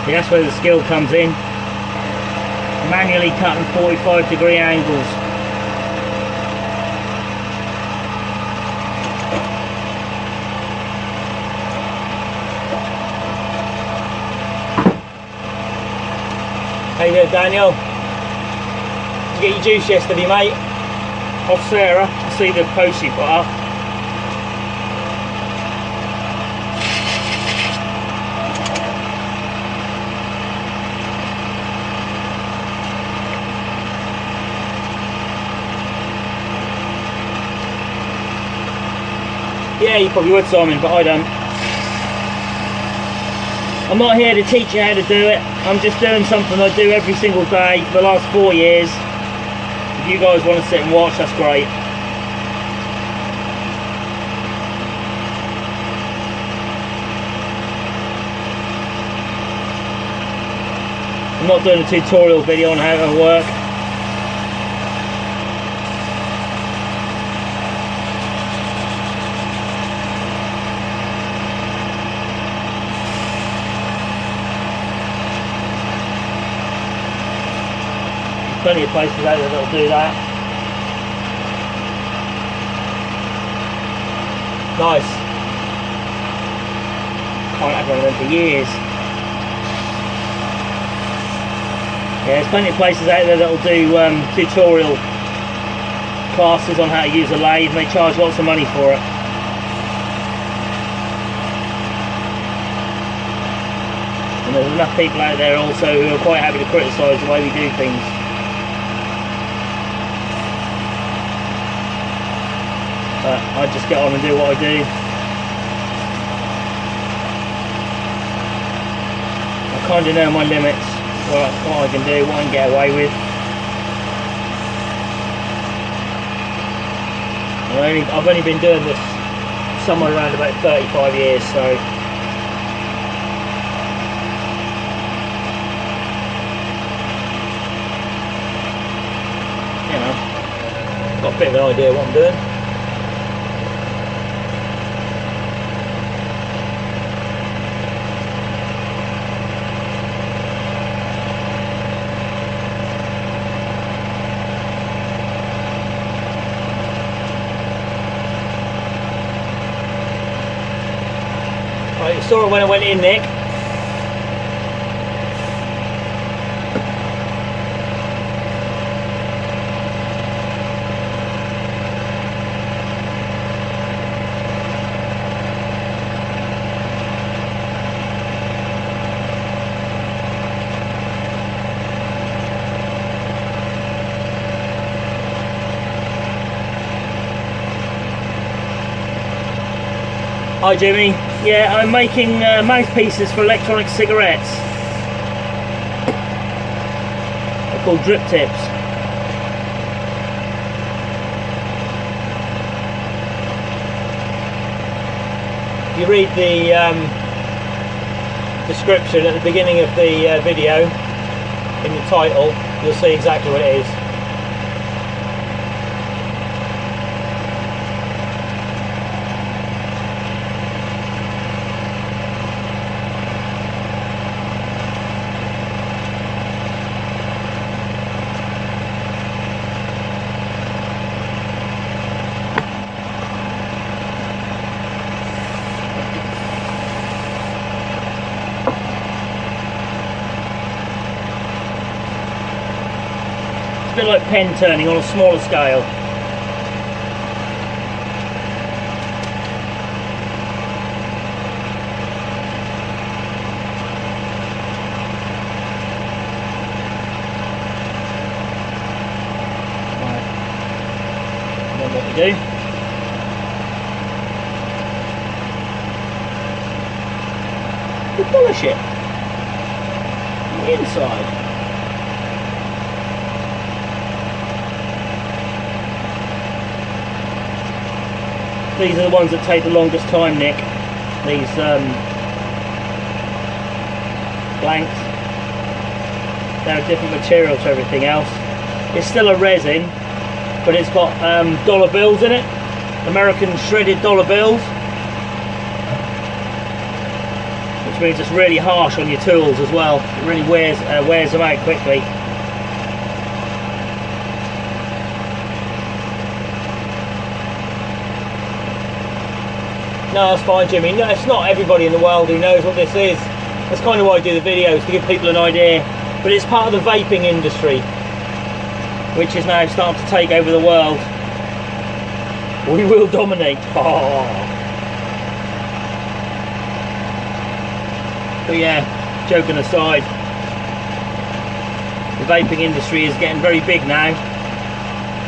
That's where the skill comes in. Manually cutting 45-degree angles. How you doing, Daniel? Did you get your juice yesterday, mate? Off Sarah. I see the post you put up. Yeah, you probably would, Simon, but I don't. I'm not here to teach you how to do it. I'm just doing something I do every single day for the last 4 years. If you guys want to sit and watch, that's great. I'm not doing a tutorial video on how to work. Plenty of places out there that'll do that. Nice. Can't have one of them for years. Yeah, there's plenty of places out there that'll do tutorial classes on how to use a lathe, and they charge lots of money for it. And there's enough people out there also who are quite happy to criticise the way we do things. But I just get on and do what I do. I kind of know my limits, what I can do, what I can get away with. I've only been doing this somewhere around about 35 years, so you know, got a bit of an idea what I'm doing. You saw it when I went in, Nick. Hi Jimmy, yeah, I'm making mouthpieces for electronic cigarettes. They're called drip tips. If you read the description at the beginning of the video, in the title, you'll see exactly what it is. A bit like pen turning on a smaller scale. Right. And then what we do, we polish it on the inside. These are the ones that take the longest time, Nick. These blanks. They're a different material to everything else. It's still a resin, but it's got dollar bills in it. American shredded dollar bills. Which means it's really harsh on your tools as well. It really wears them out quickly. No, that's fine, Jimmy. No, it's not everybody in the world who knows what this is. That's kind of why I do the videos, to give people an idea. But it's part of the vaping industry, which is now starting to take over the world. We will dominate. Oh. But yeah, joking aside, the vaping industry is getting very big now.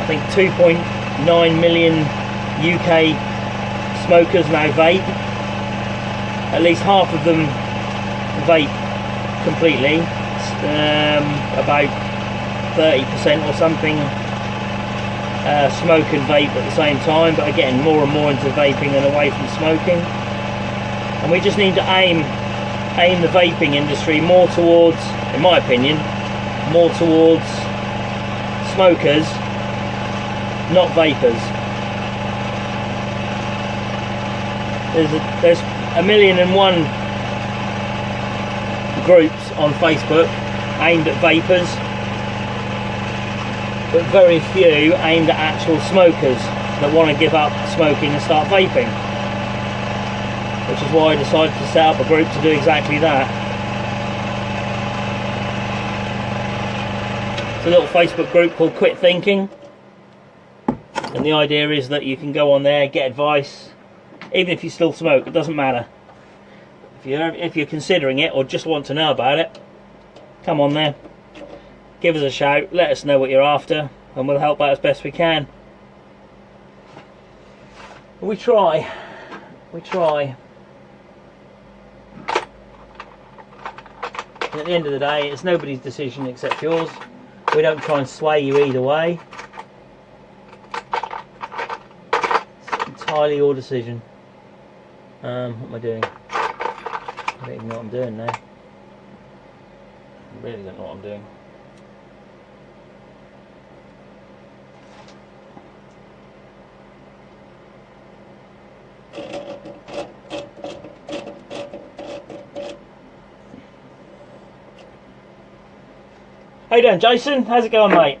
I think 2.9 million UK smokers now vape. At least half of them vape completely. About 30% or something smoke and vape at the same time, but are getting more and more into vaping and away from smoking. And we just need to aim the vaping industry more towards, in my opinion, more towards smokers, not vapors. There's 1,000,001 groups on Facebook aimed at vapors, but very few aimed at actual smokers that want to give up smoking and start vaping, which is why I decided to set up a group to do exactly that. It's a little Facebook group called Quit Thinking, and the idea is that you can go on there, get advice, even if you still smoke, it doesn't matter. If you're considering it or just want to know about it, come on there, give us a shout, let us know what you're after, and we'll help out as best we can. We try. And at the end of the day, it's nobody's decision except yours. We don't try and sway you either way. It's entirely your decision. What am I doing? I don't even know what I'm doing now. I really don't know what I'm doing. How you doing, Jason? How's it going, mate?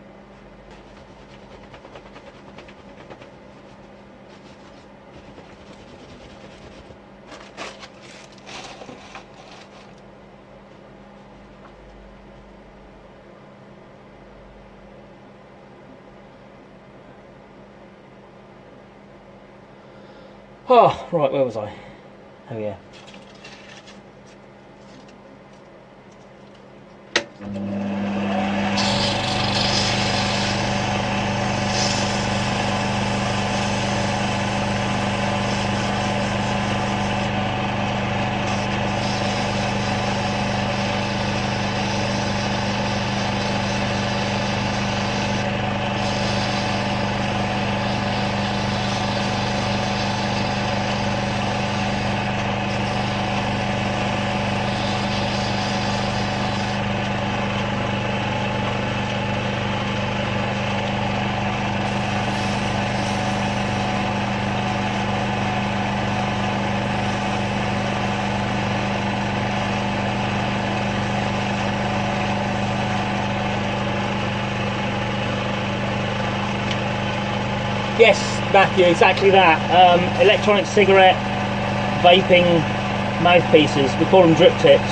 Oh, right, where was I? Oh, yeah. Yes, Matthew, exactly that. Electronic cigarette vaping mouthpieces. We call them drip tips.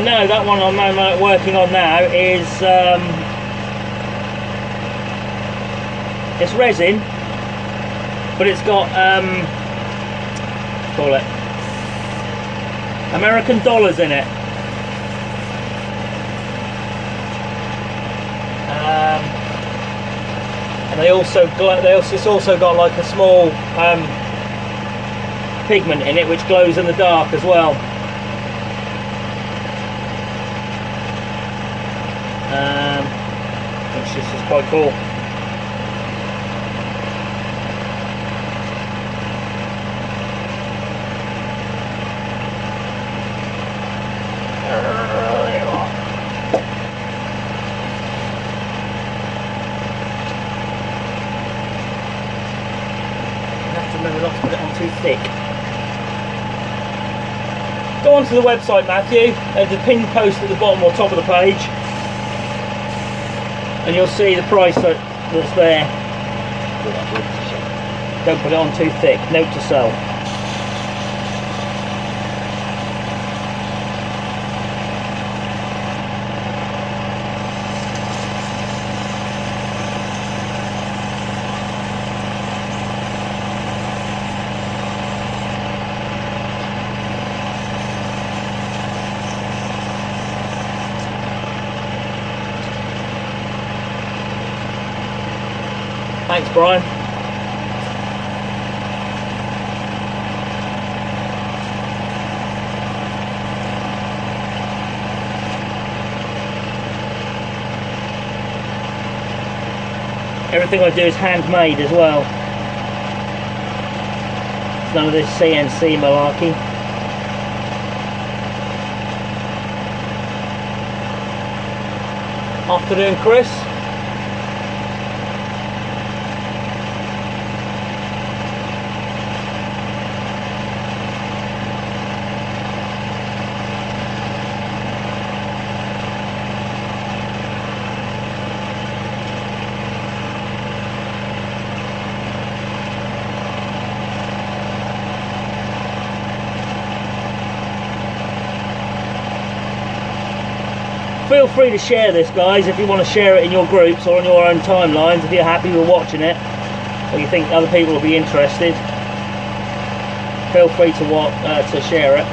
No, that one I'm working on now is it's resin, but it's got call it American dollars in it. and it's also got like a small pigment in it which glows in the dark as well. Which this is quite cool. Remember not to put it on too thick. Go onto the website, Matthew. There's a pinned post at the bottom or top of the page, and you'll see the price that's there. Don't put it on too thick. Note to self. Thanks, Brian. Everything I do is handmade as well. It's none of this CNC malarkey. Afternoon, Chris. Feel free to share this, guys, if you want to share it in your groups or on your own timelines, if you're happy with watching it or you think other people will be interested. Feel free to share it,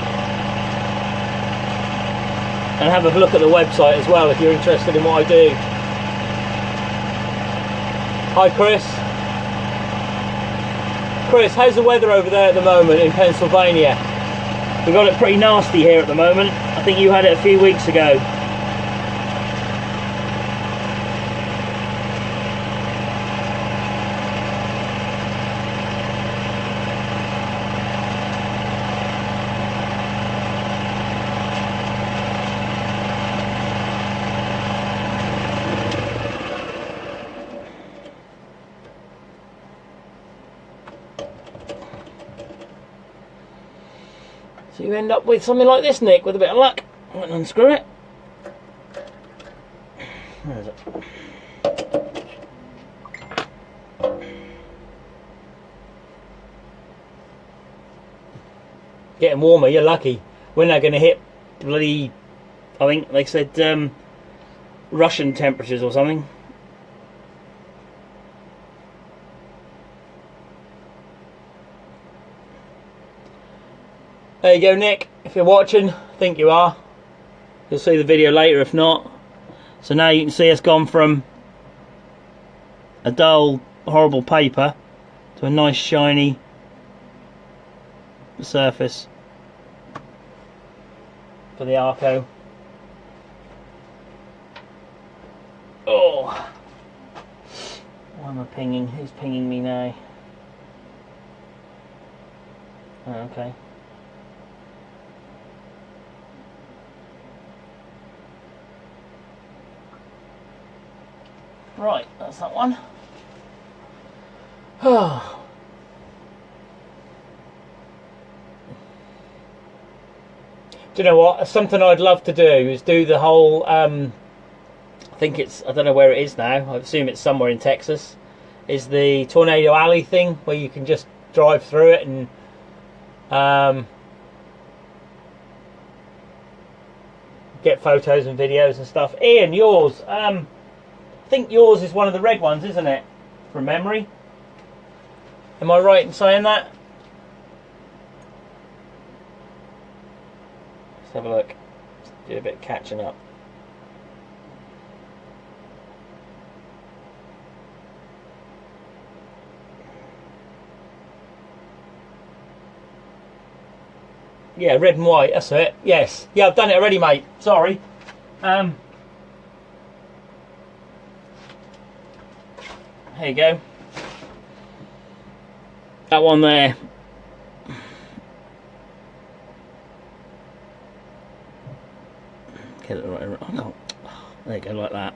and have a look at the website as well if you're interested in what I do. Hi, Chris. Chris, how's the weather over there at the moment in Pennsylvania? We've got it pretty nasty here at the moment. I think you had it a few weeks ago. So you end up with something like this, Nick, with a bit of luck. I'm going to unscrew it. Where is it? Getting warmer, you're lucky. We're now going to hit bloody, I think they said Russian temperatures or something. There you go, Nick. If you're watching, I think you are. You'll see the video later if not. So now you can see it's gone from a dull, horrible paper to a nice, shiny surface for the Arco. Oh, why am I pinging? Who's pinging me now? Oh, okay. Right, that's that one. Oh. Do you know what? Something I'd love to do is do the whole, I think it's, I don't know where it is now, I assume it's somewhere in Texas, is the Tornado Alley thing, where you can just drive through it and get photos and videos and stuff. Ian, yours, I think yours is one of the red ones, isn't it? From memory. Am I right in saying that? Let's have a look. Let's do a bit of catching up. Yeah, red and white, that's it. Yes. Yeah, I've done it already, mate. Sorry. There you go. That one there. Get it right. I can't. There you go, like that.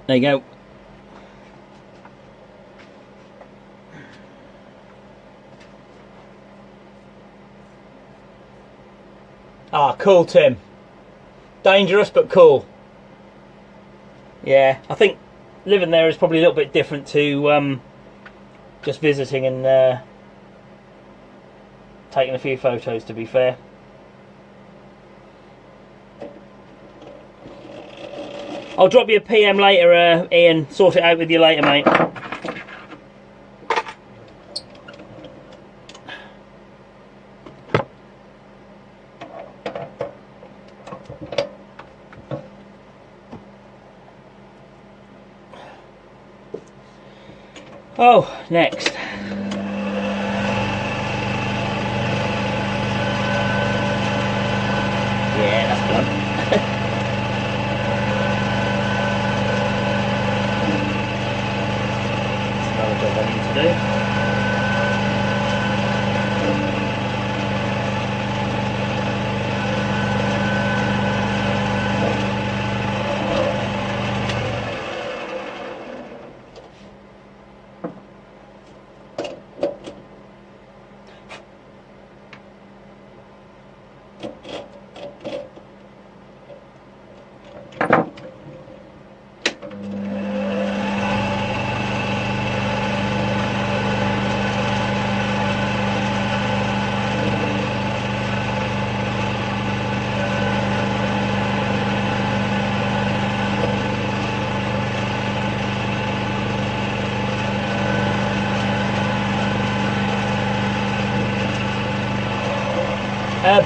There you go. Ah, cool, Tim. Dangerous, but cool. Yeah, I think living there is probably a little bit different to just visiting and taking a few photos, to be fair. I'll drop you a PM later, Ian. Sort it out with you later, mate. Oh, next. Yeah, that's done. That's another job I need to do.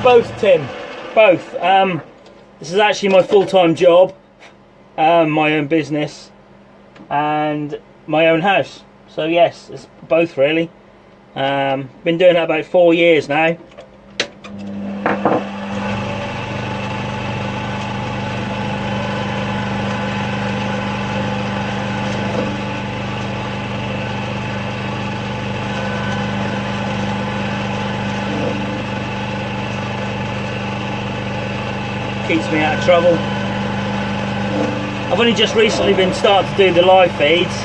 Both, Tim. Both. This is actually my full-time job, my own business, and my own house. So yes, it's both really. Been doing it about 4 years now. Keeps me out of trouble. I've only just recently been starting to do the live feeds.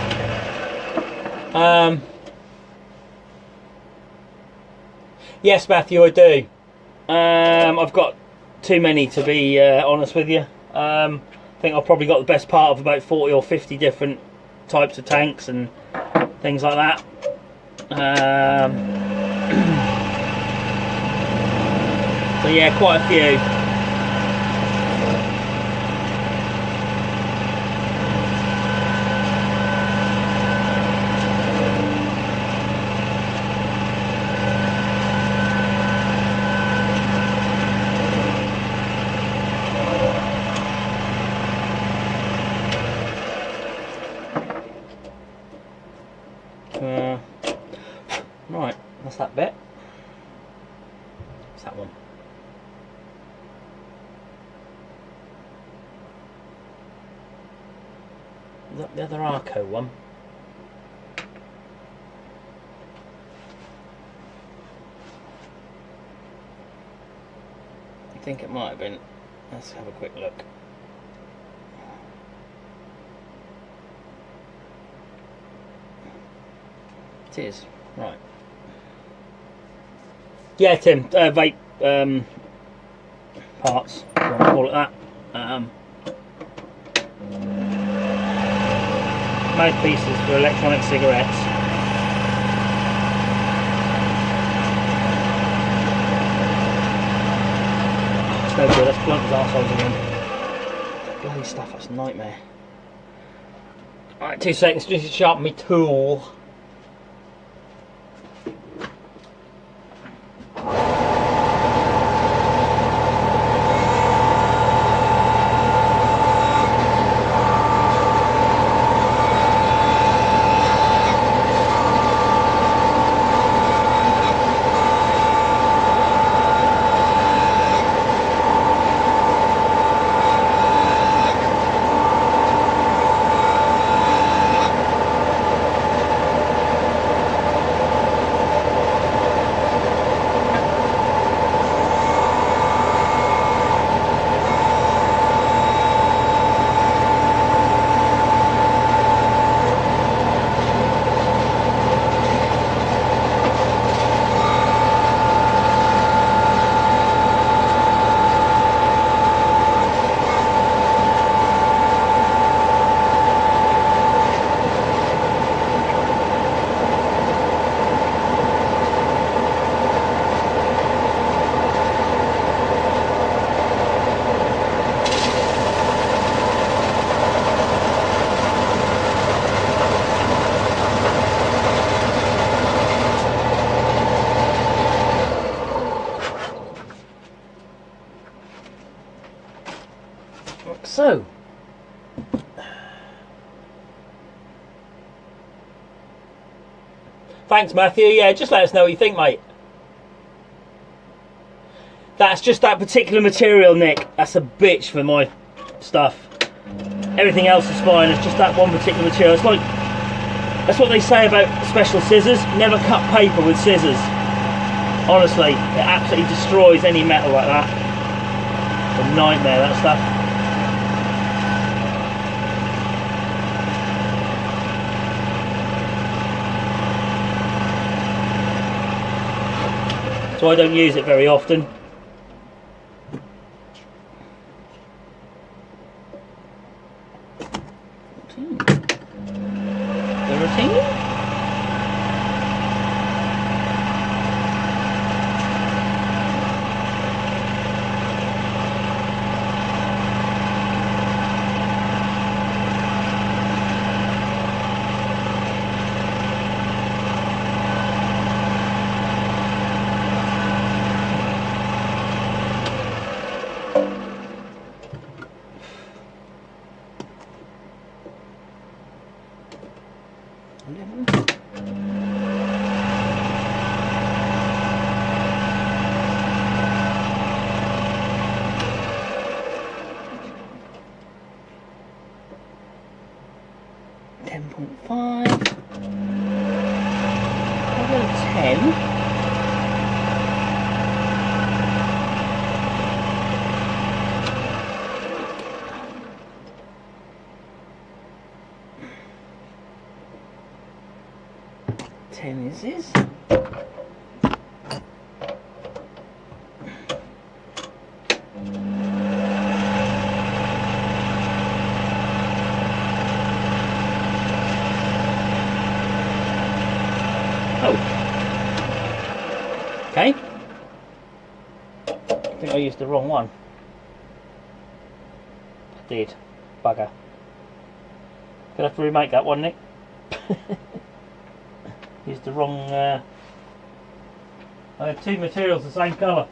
Yes, Matthew, I do. I've got too many, to be honest with you. I think I've probably got the best part of about 40 or 50 different types of tanks and things like that. So yeah, quite a few. Right, that's that bit. What's that one? Is that the other Arco one? I think it might have been. Let's have a quick look. It is. Right. Yeah, Tim, vape parts, if you want to call it that. Mouthpieces for electronic cigarettes. It's no good, that's blunt as arseholes again. Bloody stuff, that's a nightmare. Alright, 2 seconds, just to sharpen my tool. Thanks, Matthew. Yeah, just let us know what you think, mate. That's just that particular material, Nick. That's a bitch for my stuff. Everything else is fine. It's just that one particular material. It's like, that's what they say about special scissors. Never cut paper with scissors. Honestly, it absolutely destroys any metal like that. It's a nightmare, that stuff. So I don't use it very often. Is this? Oh. Okay. I think I used the wrong one. I did. Bugger. Gonna have to remake that one, Nick. Used the wrong. I had two materials the same colour.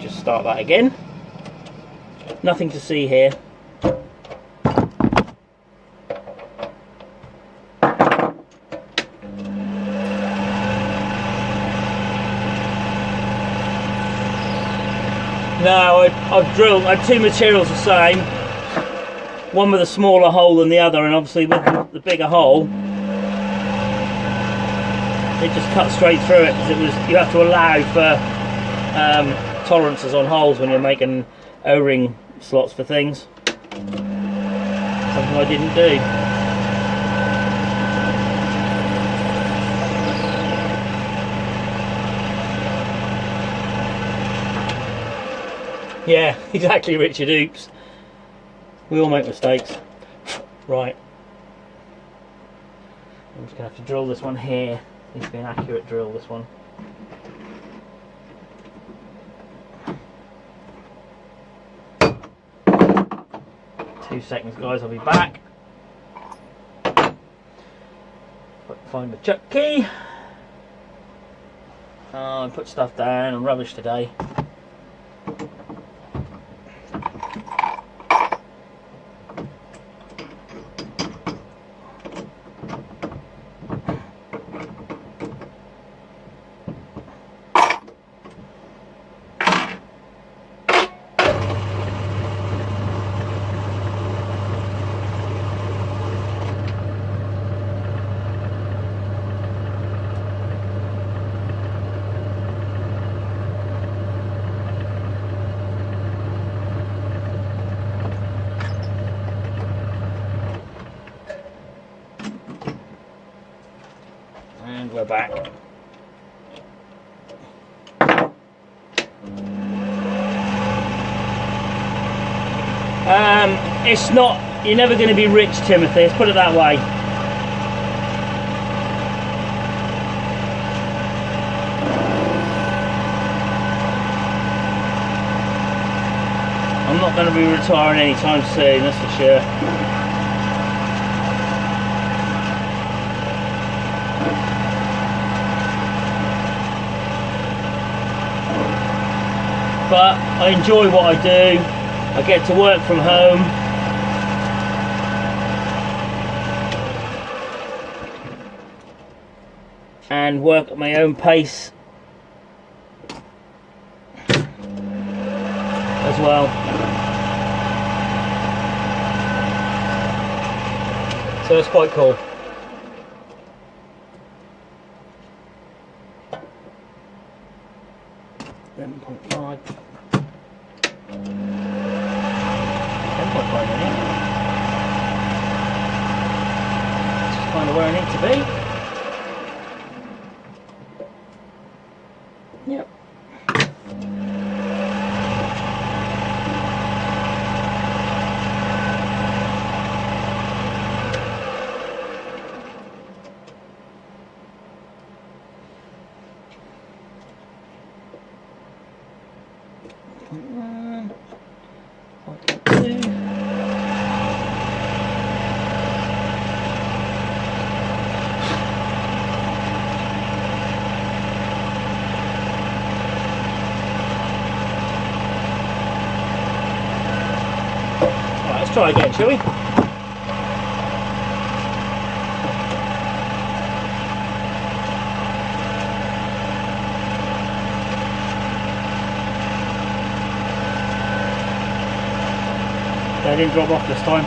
Just start that again. Nothing to see here. No, I've drilled, I had two materials the same, one with a smaller hole than the other, and obviously with the bigger hole, it just cut straight through it, because it was, you have to allow for tolerances on holes when you're making O-ring slots for things. Something I didn't do. Yeah, exactly, Richard. Oops. We all make mistakes. Right. I'm just going to have to drill this one here. Needs to be an accurate drill, this one. Two seconds, guys, I'll be back. Find my chuck key. Oh, I put stuff down. I'm rubbish today. We're back. It's not, you're never going to be rich, Timothy, let's put it that way. I'm not going to be retiring anytime soon, that's for sure. but I enjoy what I do. I get to work from home. And work at my own pace as well. So it's quite cool. .5. 10.5 minutes. Just kind of where I need to be. Yep. Let's try again, shall we? They didn't drop off this time.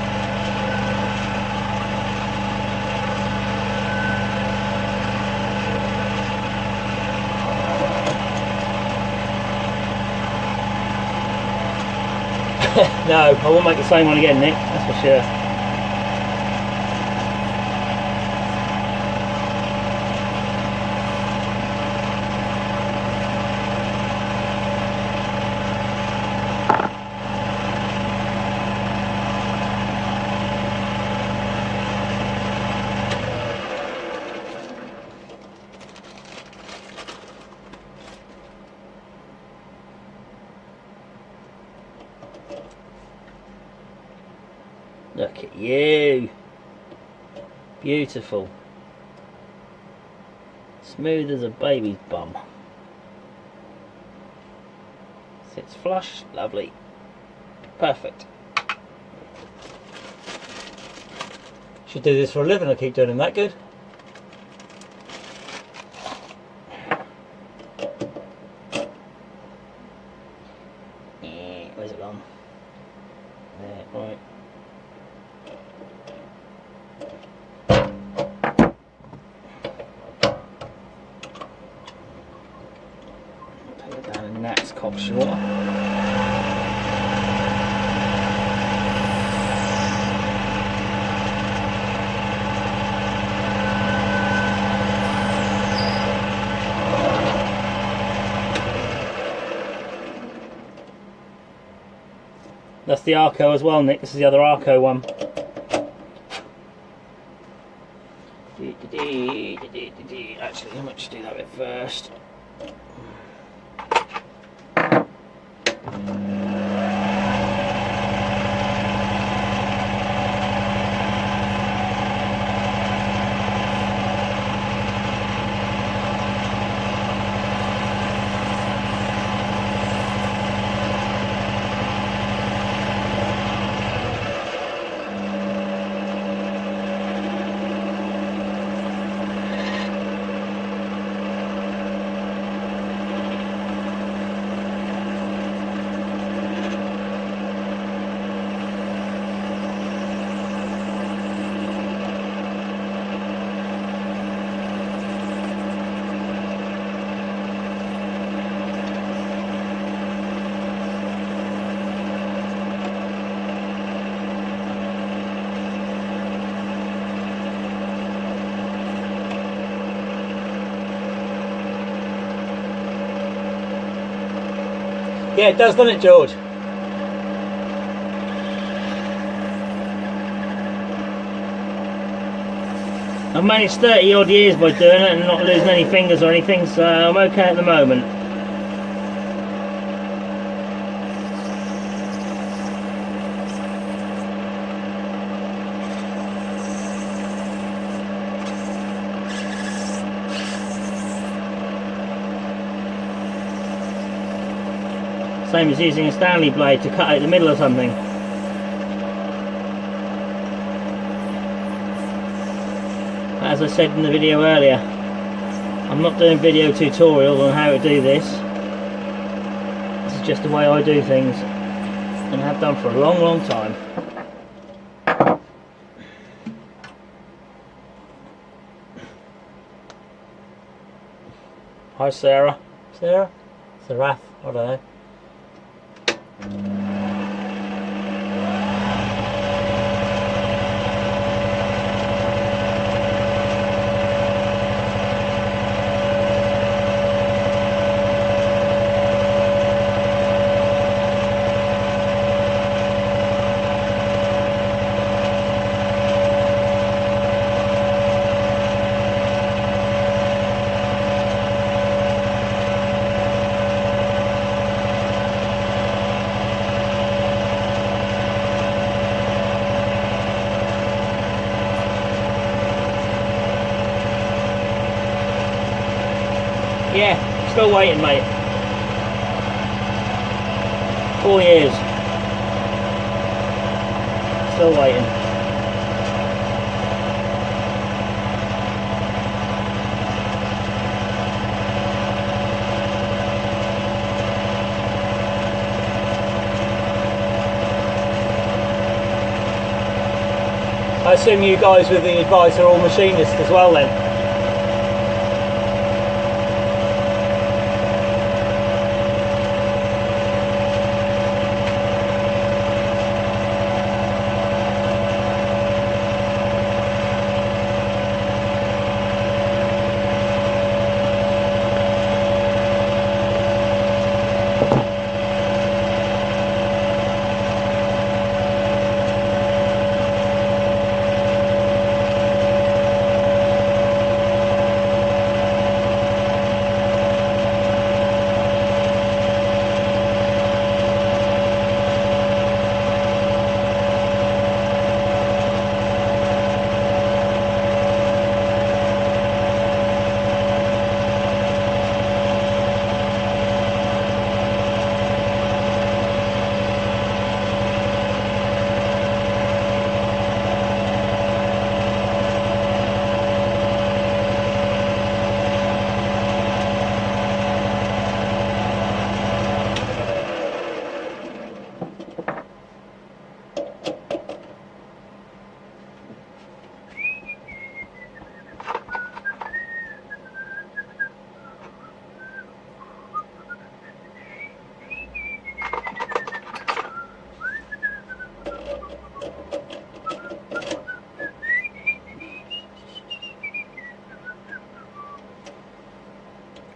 No, I won't make the same one again, Nick, that's for sure. Look at you. Beautiful. Smooth as a baby's bum. Sits flush. Lovely. Perfect. Should do this for a living. I keep doing that good. Where's it on? There, right. And that's cocksure. That's the Arco as well, Nick. This is the other Arco one. Actually, how much do that bit first? Yeah, it does, doesn't it, George? I've managed 30 odd years by doing it and not losing any fingers or anything, so I'm okay at the moment. Same as using a Stanley blade to cut out the middle of something. As I said in the video earlier, I'm not doing video tutorials on how to do this. This is just the way I do things, and have done for a long, long time. Hi Sarah. Sarah? Sarath, I don't know. Yeah, still waiting, mate. 4 years. Still waiting. I assume you guys with the advice are all machinists as well then?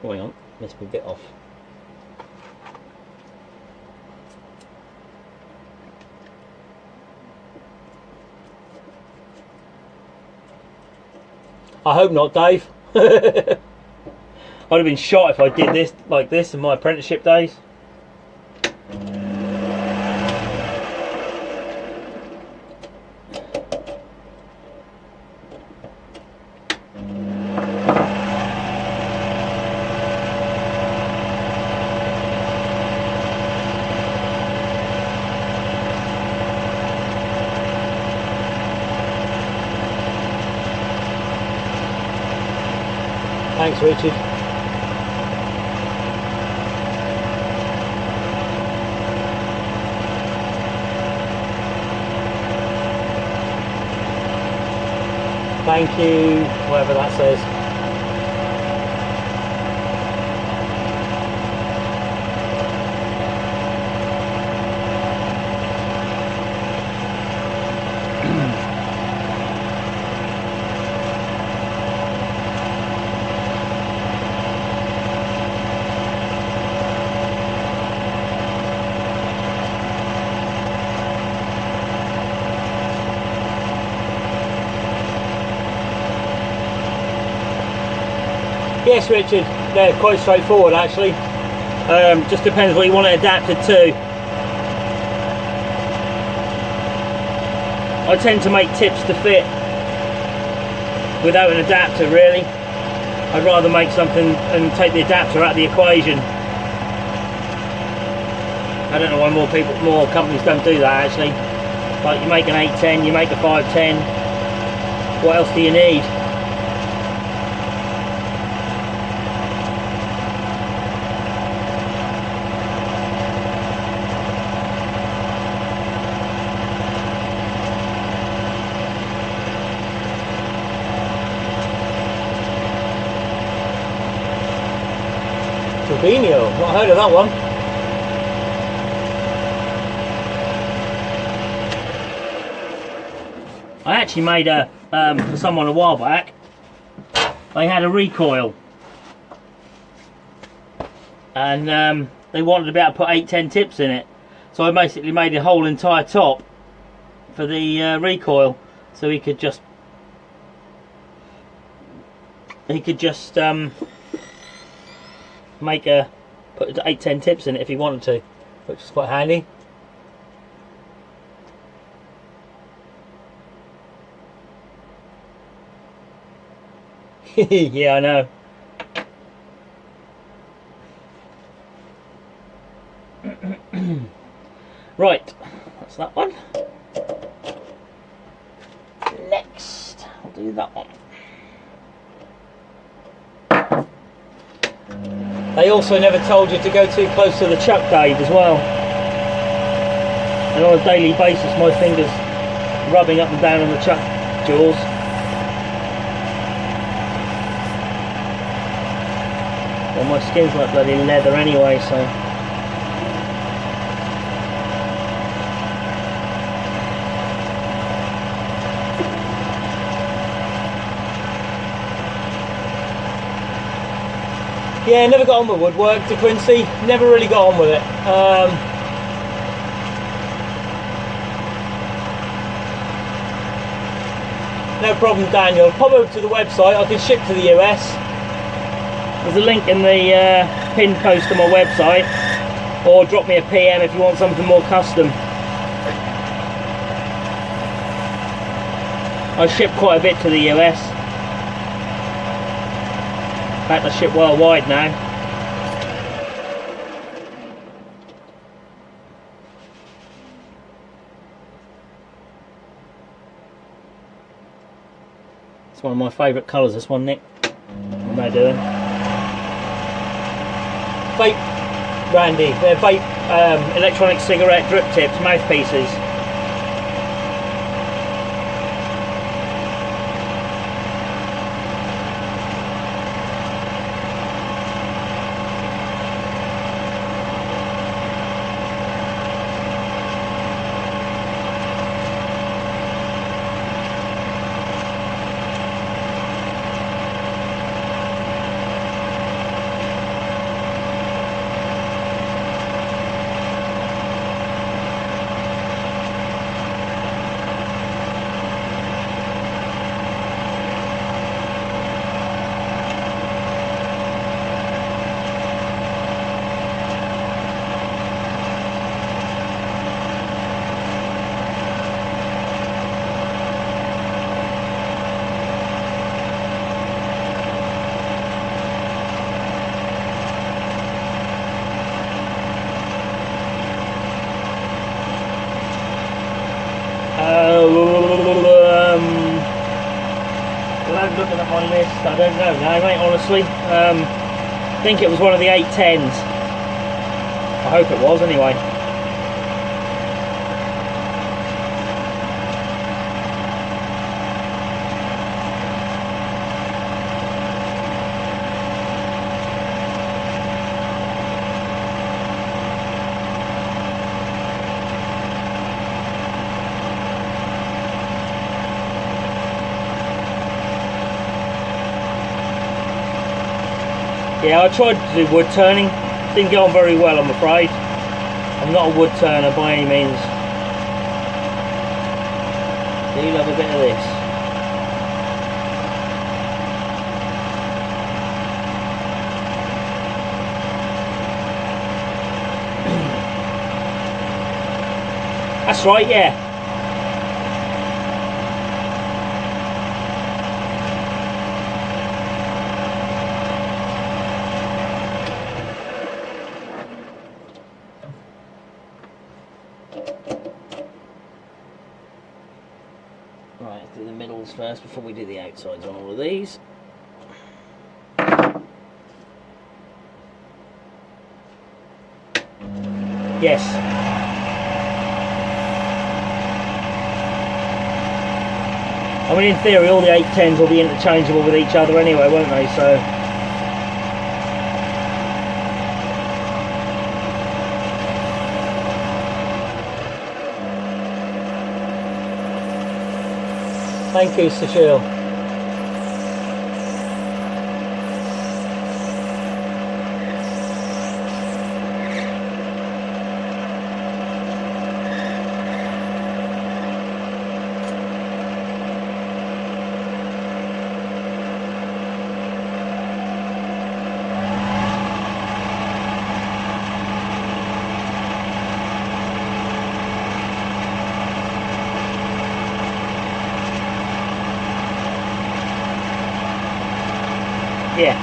Oh, hang on, missed me a bit off. I hope not, Dave. I'd have been shot if I did this like this in my apprenticeship days. Thanks, Richard. Thank you, whatever that says. Yes, Richard, they're quite straightforward actually. Just depends what you want it adapted to. I tend to make tips to fit without an adapter really. I'd rather make something and take the adapter out of the equation. I don't know why more companies don't do that actually. Like you make an 810, you make a 510. What else do you need? Trevino, not heard of that one. I actually made a for someone a while back. They had a recoil, and they wanted to be able to put 810 tips in it. So I basically made a whole entire top for the recoil, so he could just put 810 tips in it if he wanted to, which is quite handy. Yeah, I know. Right, that's that one. Next, I'll do that one. They also never told you to go too close to the chuck, Dave, as well. And on a daily basis, my fingers rubbing up and down on the chuck jaws. Well, my skin's like bloody leather anyway, so. Yeah, never got on with woodwork, De Quincy. Never really got on with it. No problem, Daniel. Pop over to the website. I can ship to the US. There's a link in the pinned post on my website, or drop me a PM if you want something more custom. I ship quite a bit to the US. In fact, I ship worldwide now. It's one of my favourite colours, this one, Nick. What am I doing? Vape, Randy. They're vape electronic cigarette drip tips, mouthpieces. Looking at my list, I don't know now, mate, honestly. I think it was one of the 810s. I hope it was, anyway. Yeah, I tried to do wood turning. Didn't get on very well, I'm afraid. I'm not a wood turner by any means. Do love a bit of this. That's right, yeah. first before we do the outsides on all of these. Yes. I mean, in theory, all the 810s will be interchangeable with each other anyway, won't they? So. Thank you, Cecile. Yeah.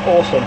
Awesome.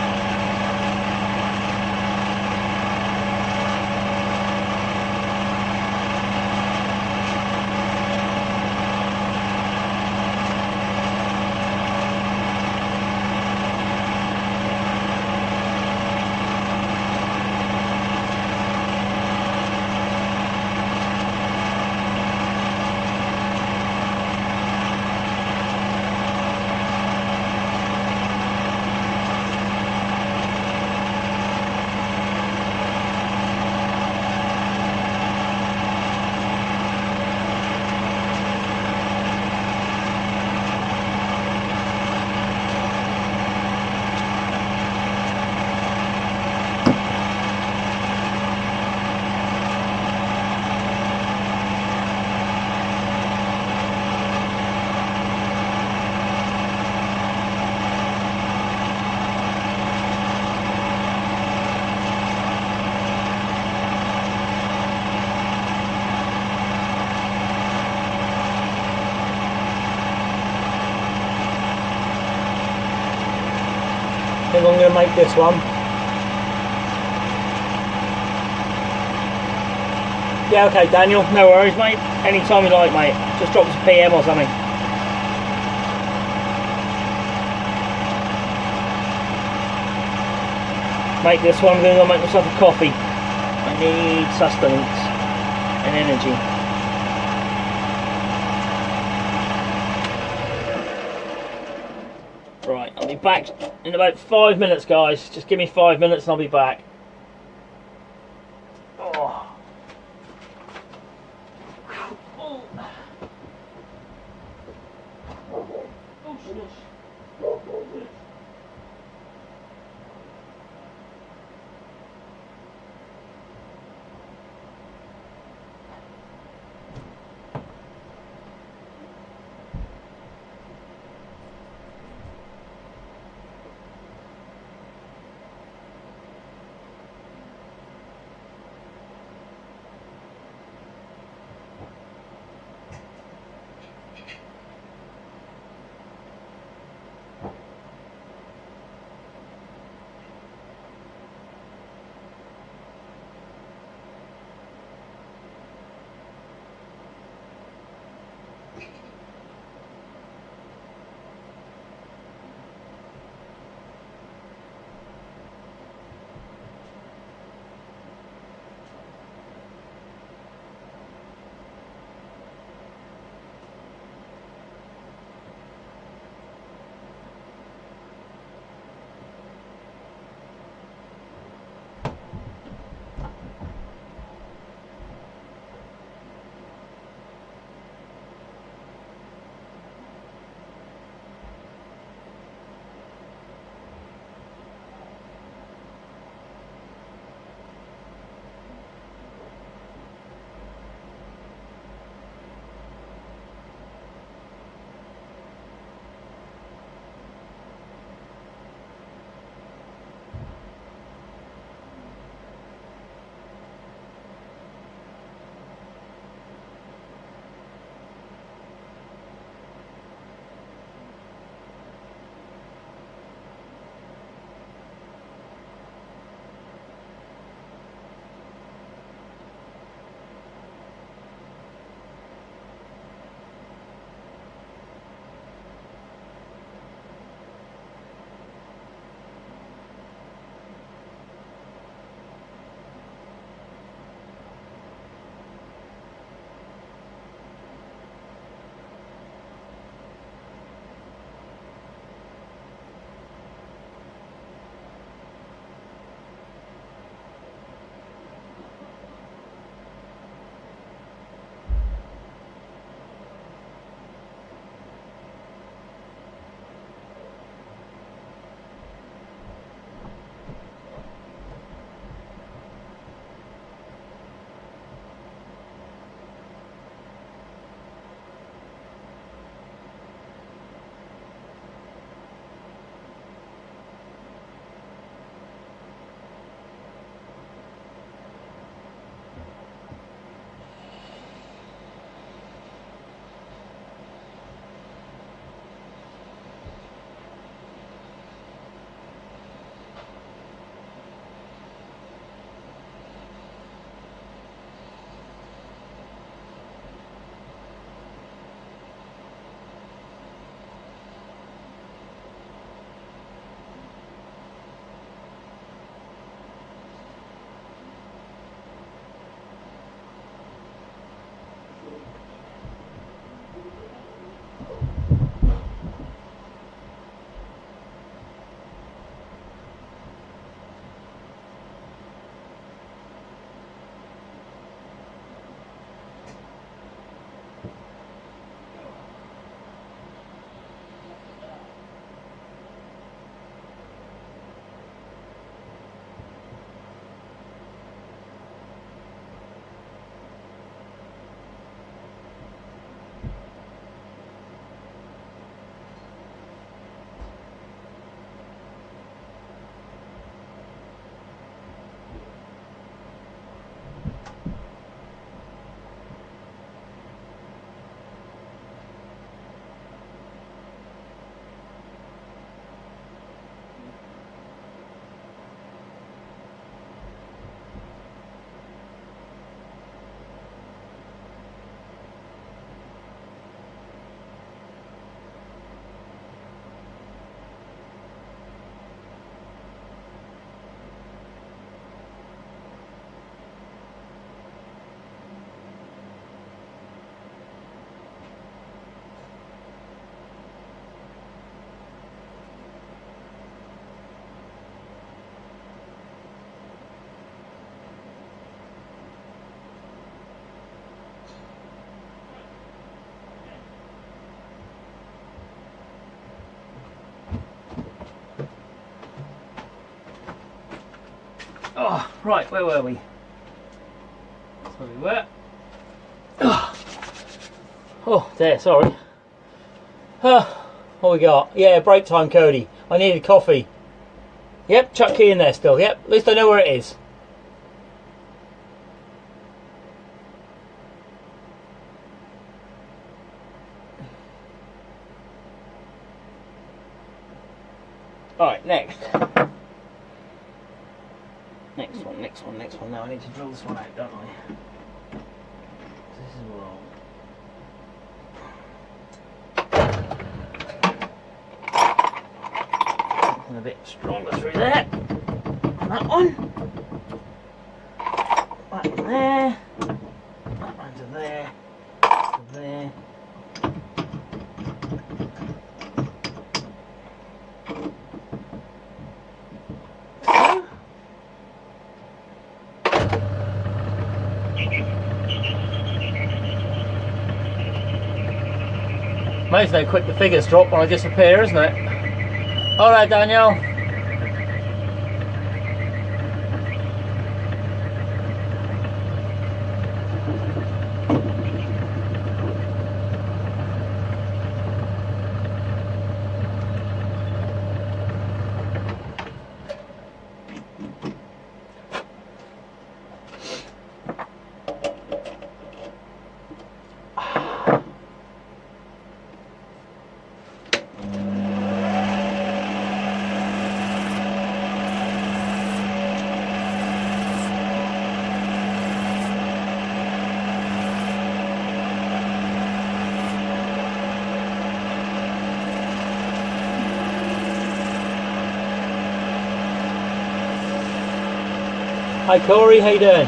I think I'm going to make this one. Yeah, okay, Daniel, no worries, mate. Anytime you like, mate. Just drop us a PM or something. Make this one, I'm going to go make myself a coffee. I need sustenance and energy. Right, I'll be back in about 5 minutes, guys. Just give me 5 minutes and I'll be back. Oh. Oh. Oh, shush. Oh, right, where were we? That's where we were. Oh, there, sorry. What we got? Yeah, break time, Cody. I needed coffee. Yep, chuck key in there still. Yep, at least I know where it is. Alright, next. Next one. Now I need to drill this one out, don't I? This is wrong. Something a bit stronger through there. That one. That one there. That one to there. To there. Amazing how quick the figures drop when I disappear, isn't it? Alright, Daniel. Hi Corey, how you doing?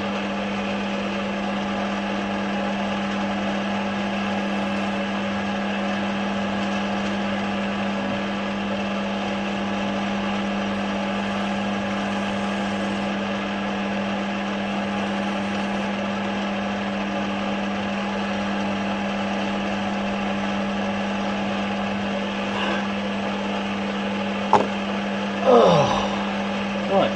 Oh, right.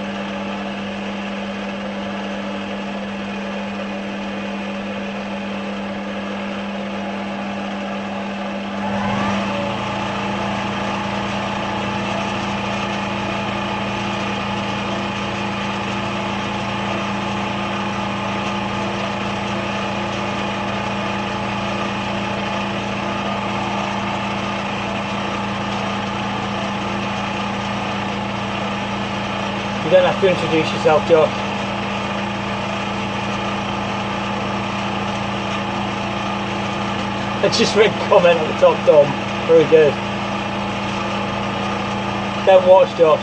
You don't have to introduce yourself, Josh. I just read the comment at the top, Dom. Very good. Don't watch, Josh.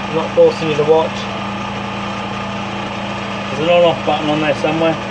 I'm not forcing you to watch. There's an on-off button on there somewhere.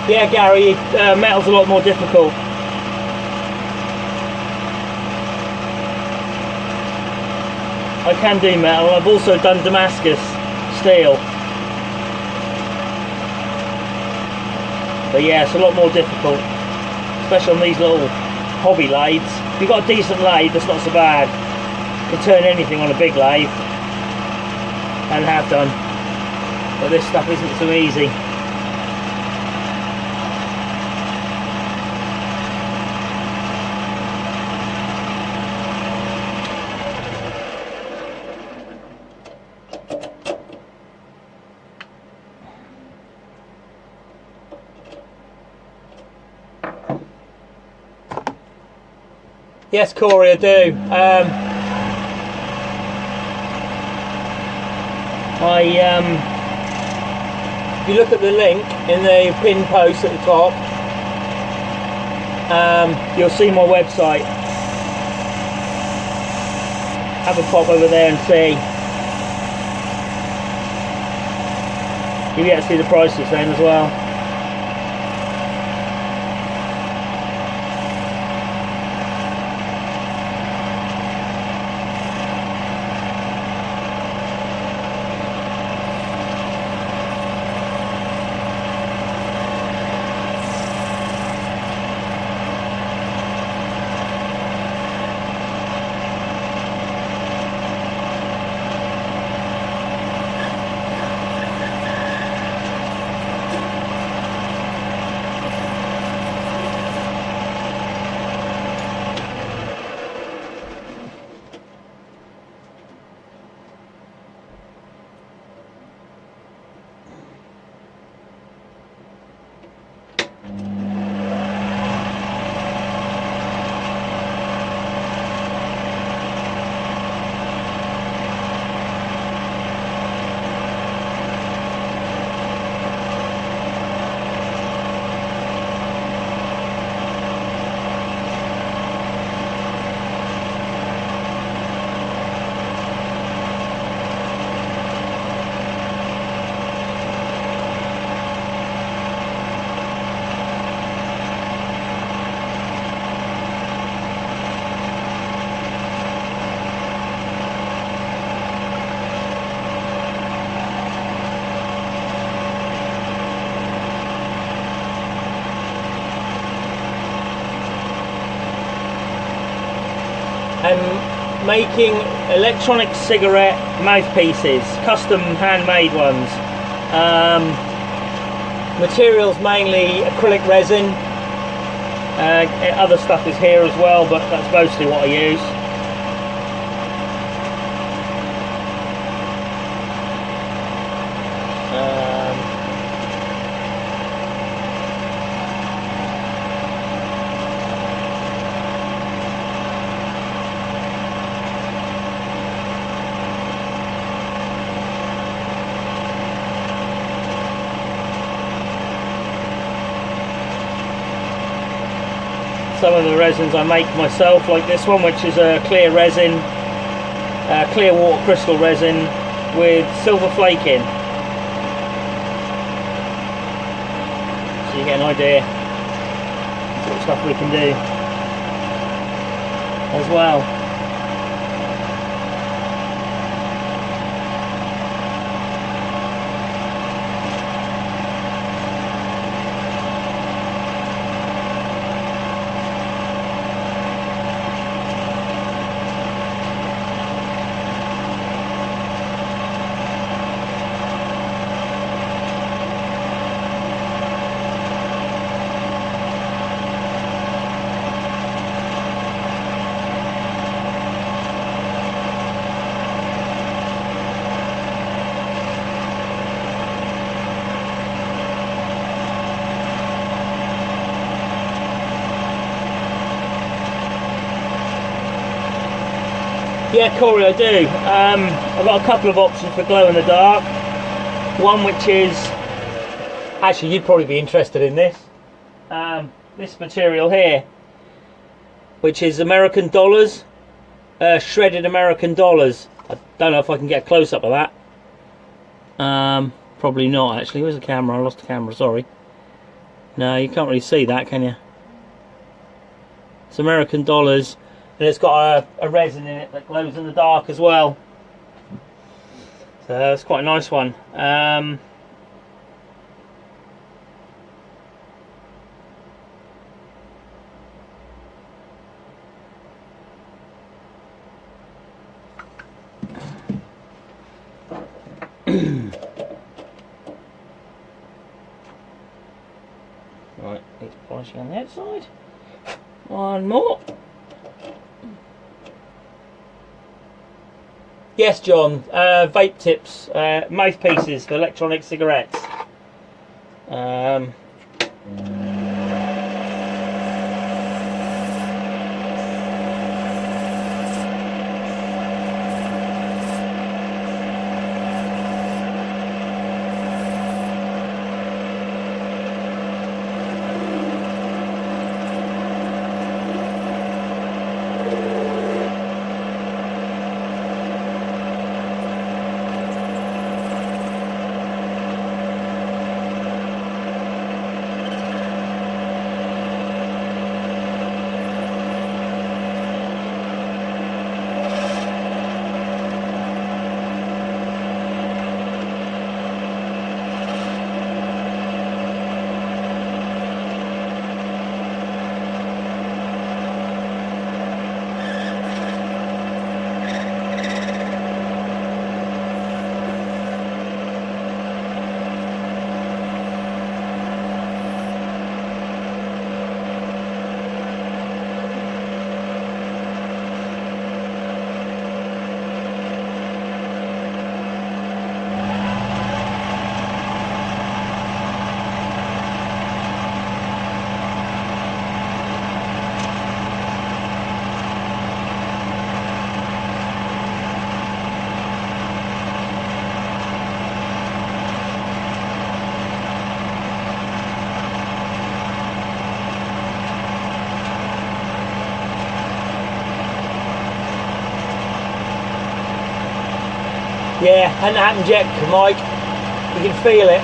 Yeah, Gary, metal's a lot more difficult. I can do metal. I've also done Damascus steel. But yeah, it's a lot more difficult, especially on these little hobby lathes. If you've got a decent lathe, that's not so bad. can turn anything on a big lathe, and have done, but this stuff isn't so easy. Yes, Corey, I do. If you look at the link in the pin post at the top, you'll see my website. Have a pop over there and see. You'll get to see the prices then as well. I'm making electronic cigarette mouthpieces, custom handmade ones. Materials mainly acrylic resin. Other stuff is here as well, but that's mostly what I use. Some of the resins I make myself, like this one, which is a clear resin, clear water crystal resin with silver flake in. So you get an idea of what stuff we can do as well. Yeah, Corey, I do. I've got a couple of options for glow in the dark. One which is, actually you'd probably be interested in this. This material here, which is American dollars, shredded American dollars. I don't know if I can get a close up of that. Probably not actually. Where's the camera? I lost the camera, sorry. No, you can't really see that, can you? It's American dollars. And it's got a resin in it that glows in the dark as well. So it's quite a nice one. Right, it's polishing on the outside. One more. Yes, John. Vape tips, mouthpieces for electronic cigarettes. Yeah, hadn't happened yet, Mike. You can feel it.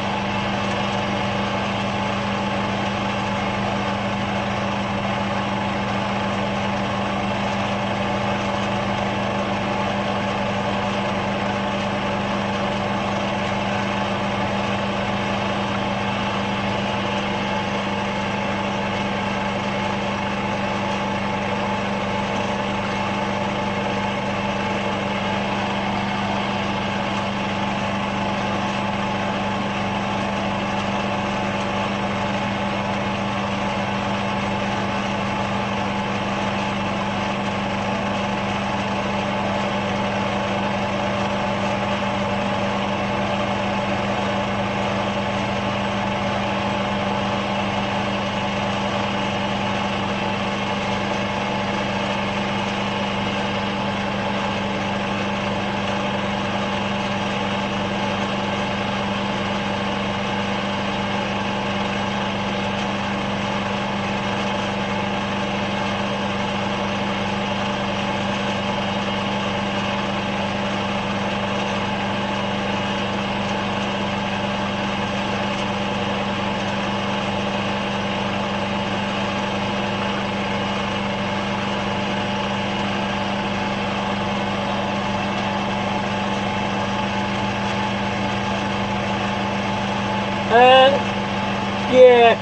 Yeah,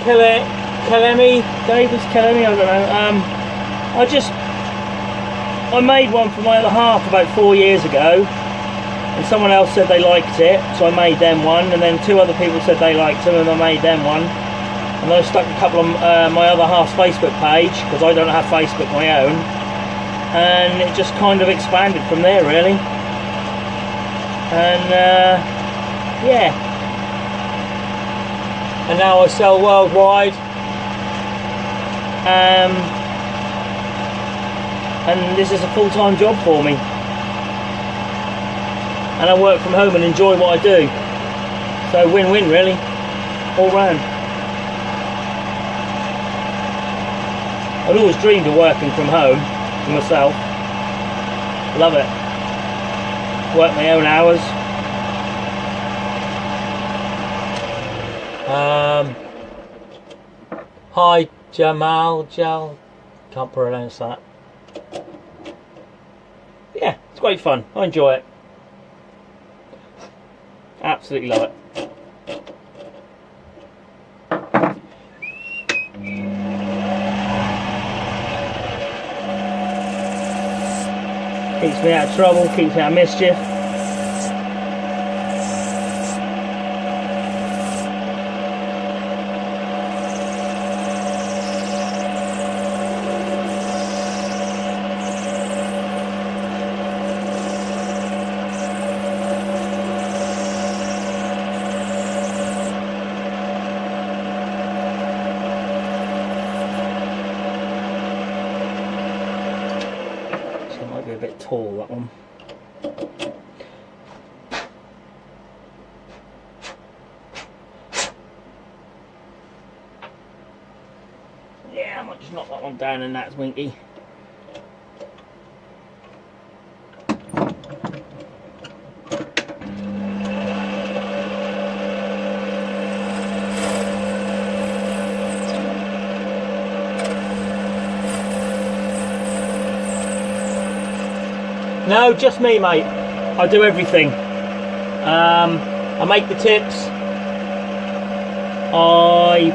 Kelemi, Davis Kelemi, I don't know. I made one for my other half about 4 years ago, and someone else said they liked it, so I made them one, and then 2 other people said they liked them, and I made them one. And I stuck a couple on my other half's Facebook page, because I don't have Facebook my own, and it just kind of expanded from there, really. And yeah. And now I sell worldwide, and this is a full-time job for me, and I work from home and enjoy what I do, so win-win really, all round. I'd always dreamed of working from home for myself, love it, work my own hours. Hi Jamal, can't pronounce that. Yeah, it's great fun, I enjoy it. Absolutely love it. Keeps me out of trouble, keeps me out of mischief. bit tall, that one. Yeah, I might just knock that one down and that's winky. No, just me, mate. I do everything. I make the tips. I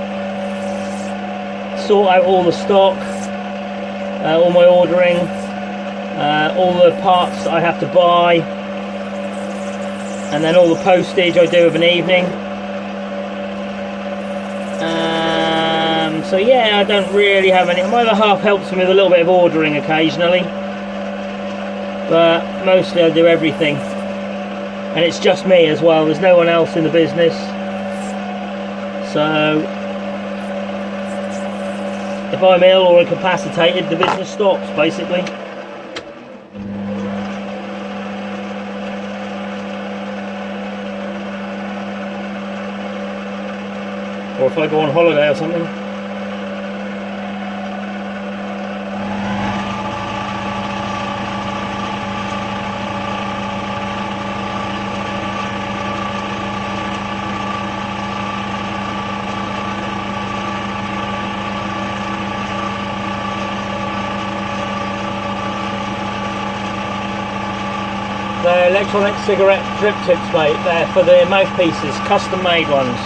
sort out all the stock, all my ordering, all the parts that I have to buy, and then all the postage I do of an evening. So yeah, I don't really have any. My other half helps me with a little bit of ordering occasionally, but mostly I do everything, and it's just me as well. There's no one else in the business, so if I'm ill or incapacitated, the business stops basically. Or if I go on holiday or something. They're electronic cigarette drip tips, mate. They're for the mouthpieces, custom made ones.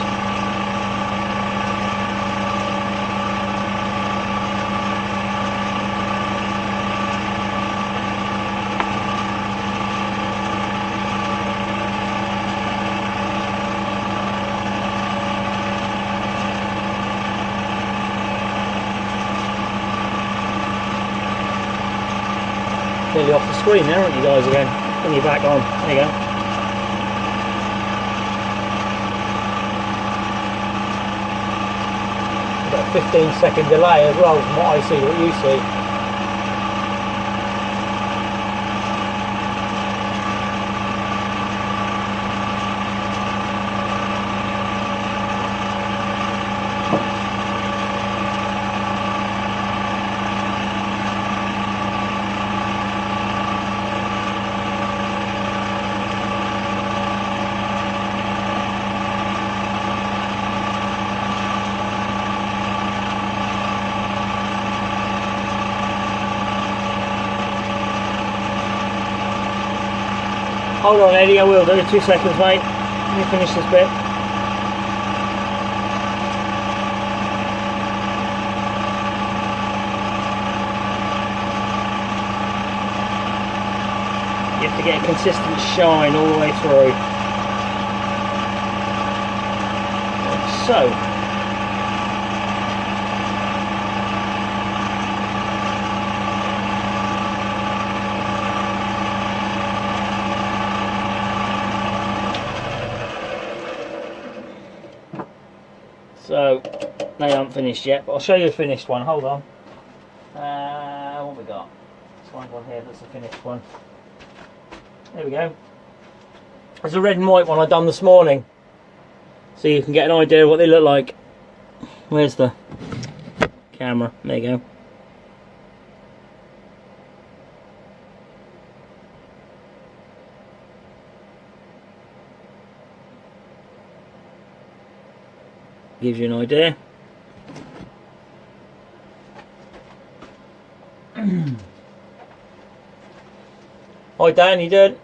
Nearly off the screen there, aren't you guys again? Bring you back on. There you go. Got a 15-second delay as well from what I see, what you see. Hold on, Eddie, I will do. 2 seconds, mate. Let me finish this bit. You have to get a consistent shine all the way through. Like so. So, they aren't finished yet, but I'll show you a finished one. Hold on. What we got? Let's find one here that's a finished one. There we go. There's a red and white one I done this morning, so you can get an idea of what they look like. Where's the camera? There you go. Gives you an idea. Hi Dan, you doing?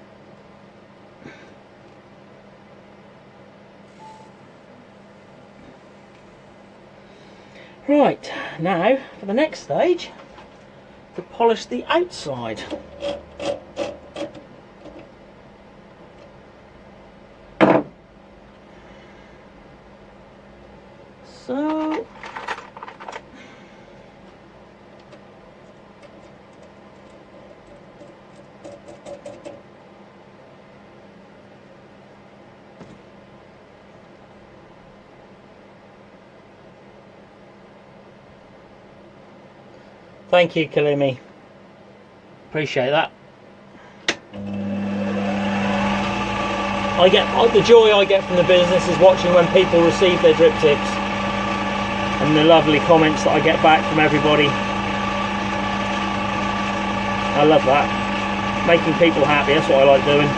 Right, now for the next stage, to polish the outside. So, thank you, Kalimi. Appreciate that. the joy I get from the business is watching when people receive their drip tips and the lovely comments that I get back from everybody. I love that. Making people happy, that's what I like doing.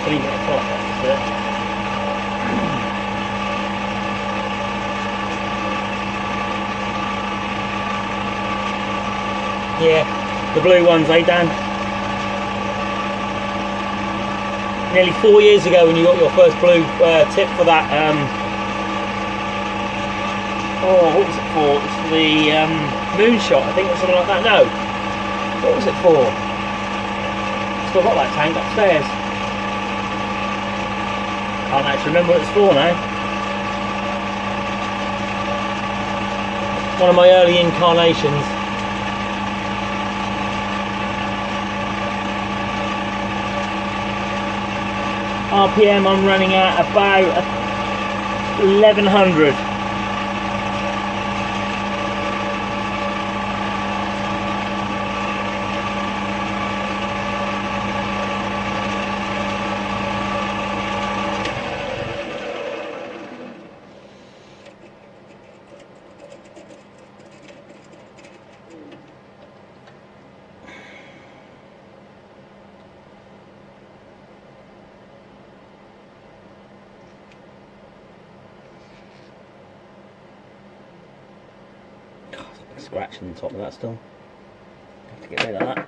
Clean it off, that's it. Yeah, the blue ones, eh, Dan? Nearly 4 years ago when you got your first blue tip for that. Oh, what was it for? It was for the moonshot, I think, or something like that. No, what was it for? Still got that tank upstairs. Can't actually remember what it's for now. One of my early incarnations. RPM I'm running at about 1100. Scratch on the top of that still. Have to get rid of that.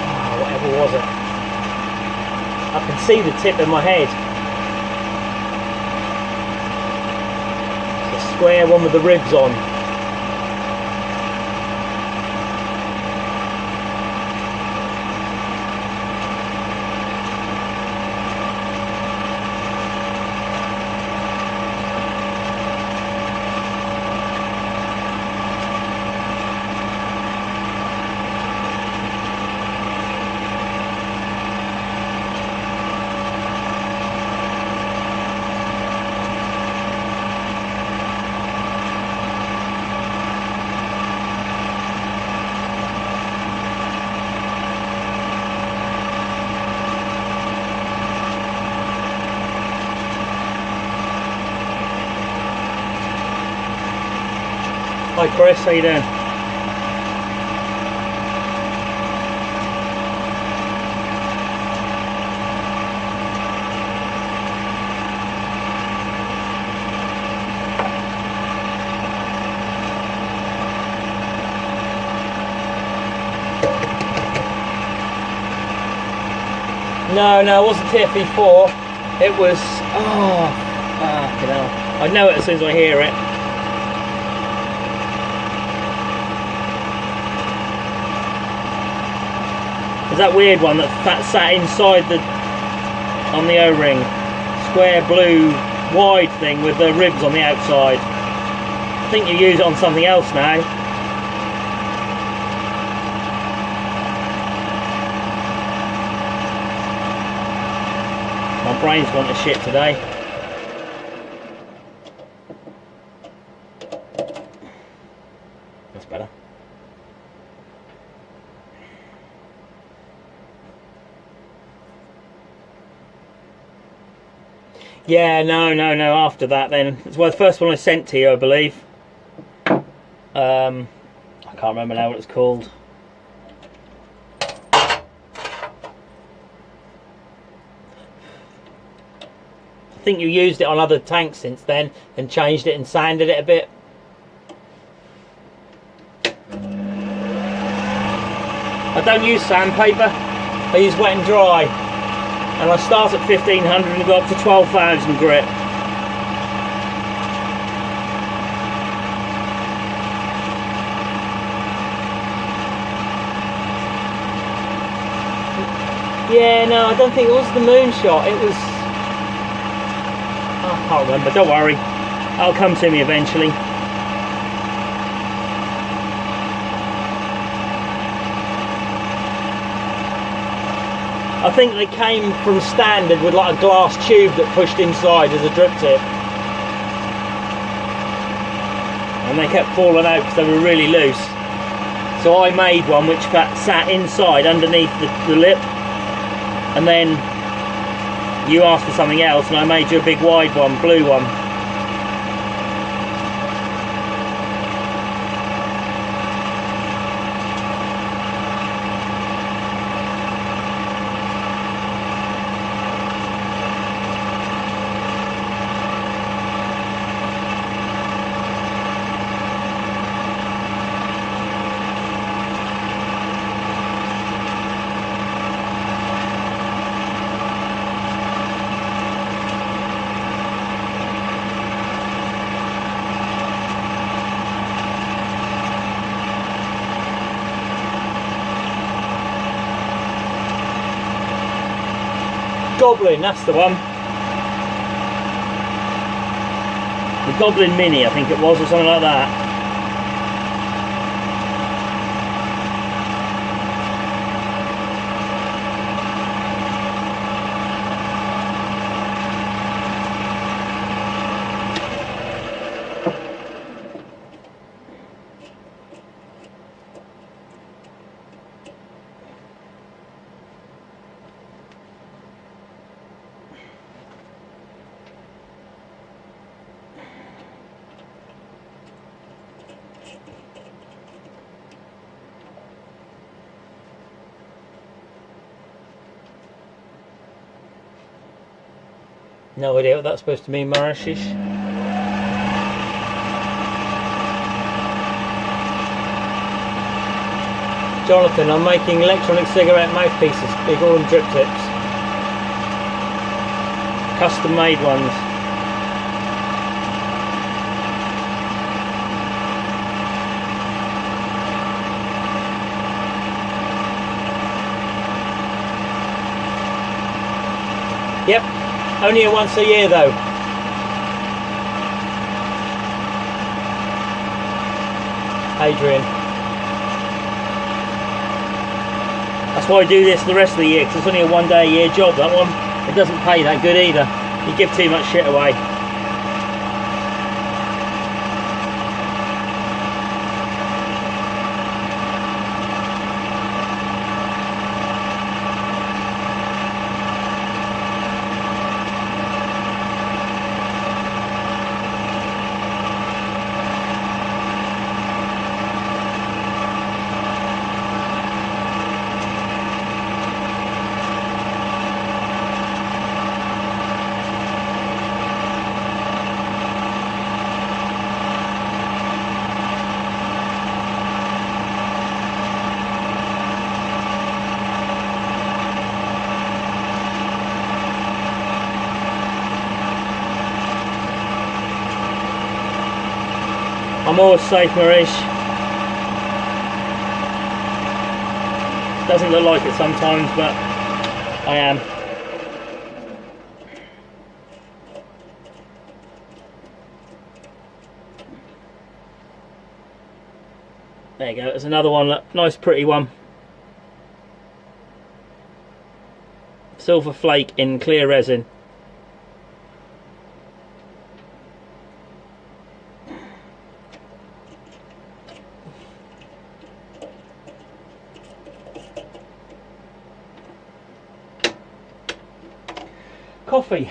Oh, whatever was it? I can see the tip in my head. The square one with the ribs on. Hi Chris, how you doing? No, it wasn't TFE4. It was, you know, I know it as soon as I hear it. There's that weird one that sat inside on the O-ring, square blue wide thing with the ribs on the outside. I think you use it on something else now. My brain's gone to shit today. That's better. Yeah, no. After that, then it's well the first one I sent to you, I believe. I can't remember now what it's called. think you used it on other tanks since then and changed it and sanded it a bit. I don't use sandpaper, I use wet and dry, and I start at 1500 and go up to 12,000 grit. Yeah, no, I don't think it was the Moonshot, it was... I can't remember, don't worry, it'll come to me eventually. I think they came from standard with like a glass tube that pushed inside as a drip tip. And they kept falling out because they were really loose. So I made one which sat inside underneath the lip. And then you asked for something else and I made you a big wide one, blue one. Goblin, that's the one. The Goblin Mini, I think it was, or something like that. No idea what that's supposed to mean, Marishish. Jonathan, I'm making electronic cigarette mouthpieces, big all drip tips. Custom made ones. Yep. Only a once a year though. Adrian. That's why I do this the rest of the year, because it's only a 1 day a year job, that one. It doesn't pay that good either. You give too much shit away. I'm always safe, Marish. Doesn't look like it sometimes, but I am. There you go, there's another one, look, nice pretty one. Silver flake in clear resin. Coffee.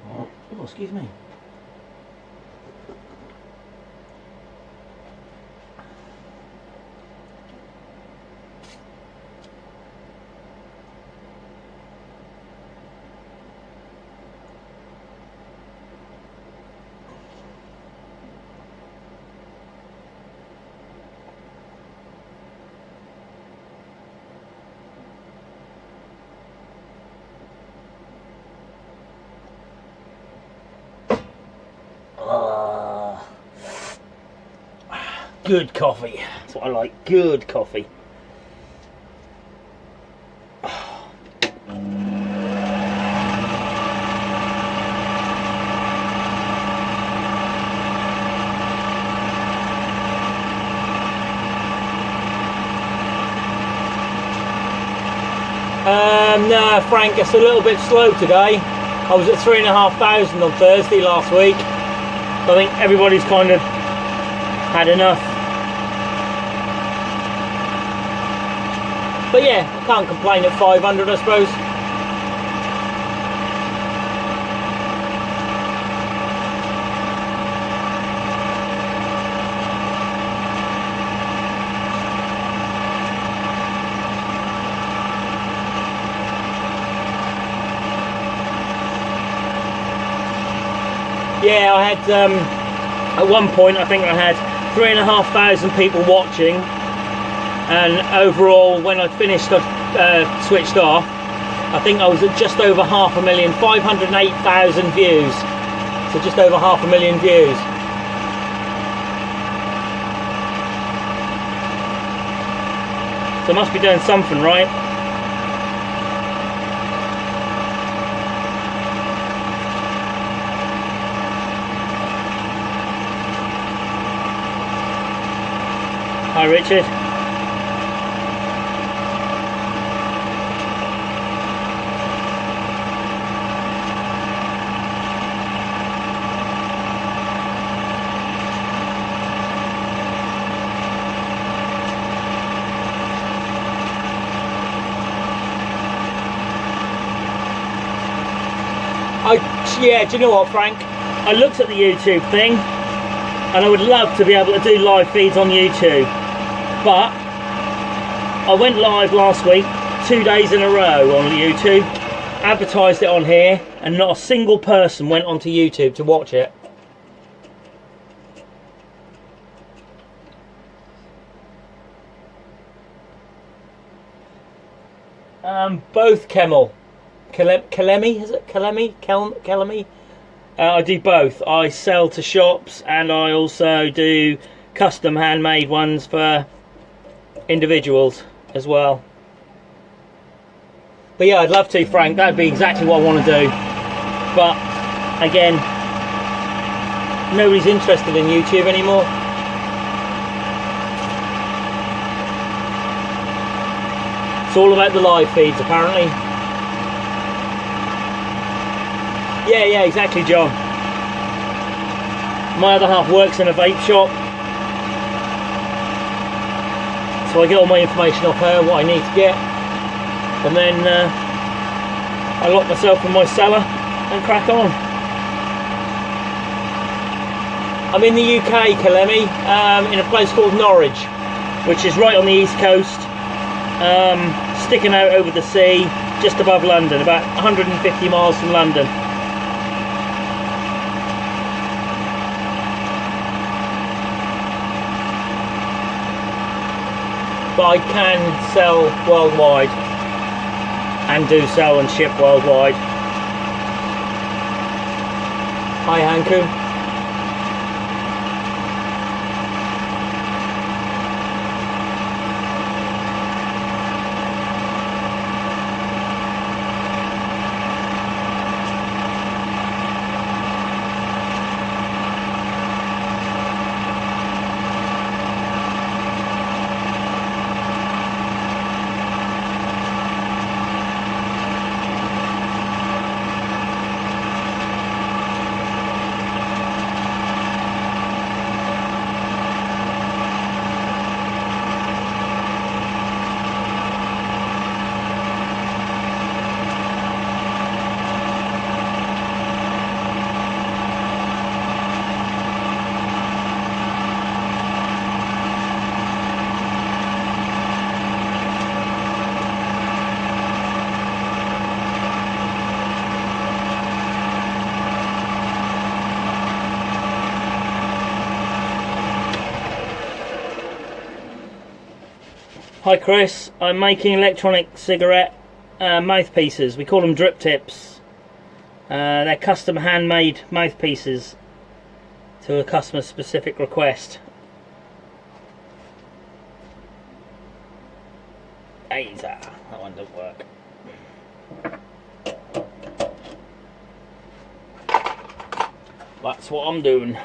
Oh, excuse me. good coffee. That's what I like, good coffee. No, Frank, it's a little bit slow today. I was at 3,500 on Thursday last week. So I think everybody's kind of had enough. But yeah, I can't complain at 500, I suppose. Yeah, I had at one point I think I had 3,500 people watching, and overall when I finished, I switched off, I think I was at just over 500,000, 508,000 views, so just over 500,000 views. So I must be doing something right. Hi Richard. Yeah, do you know what, Frank? I looked at the YouTube thing and I would love to be able to do live feeds on YouTube. But I went live last week 2 days in a row on YouTube, advertised it on here, and not a single person went onto YouTube to watch it. Both Kalemi, is it Kalemi? I do both. I sell to shops and I also do custom handmade ones for individuals as well. But yeah, I'd love to, Frank. That'd be exactly what I want to do. But again, nobody's interested in YouTube anymore. It's all about the live feeds apparently. Yeah, exactly, John. My other half works in a vape shop, so I get all my information off her, what I need to get, and then I lock myself in my cellar and crack on. I'm in the UK, Kalemi, in a place called Norwich, which is right on the east coast, sticking out over the sea, just above London, about 150 miles from London. But I can sell worldwide and do sell and ship worldwide. Hi Hanku. Hi Chris, I'm making electronic cigarette mouthpieces. We call them drip tips. They're custom handmade mouthpieces to a customer specific request. laser. That one doesn't work. That's what I'm doing.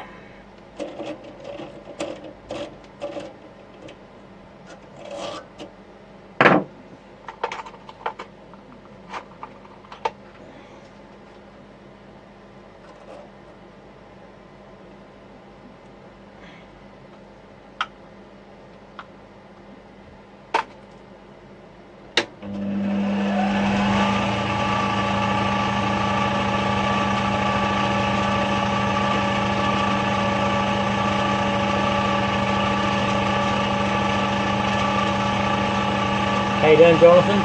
How you doing, Jonathan?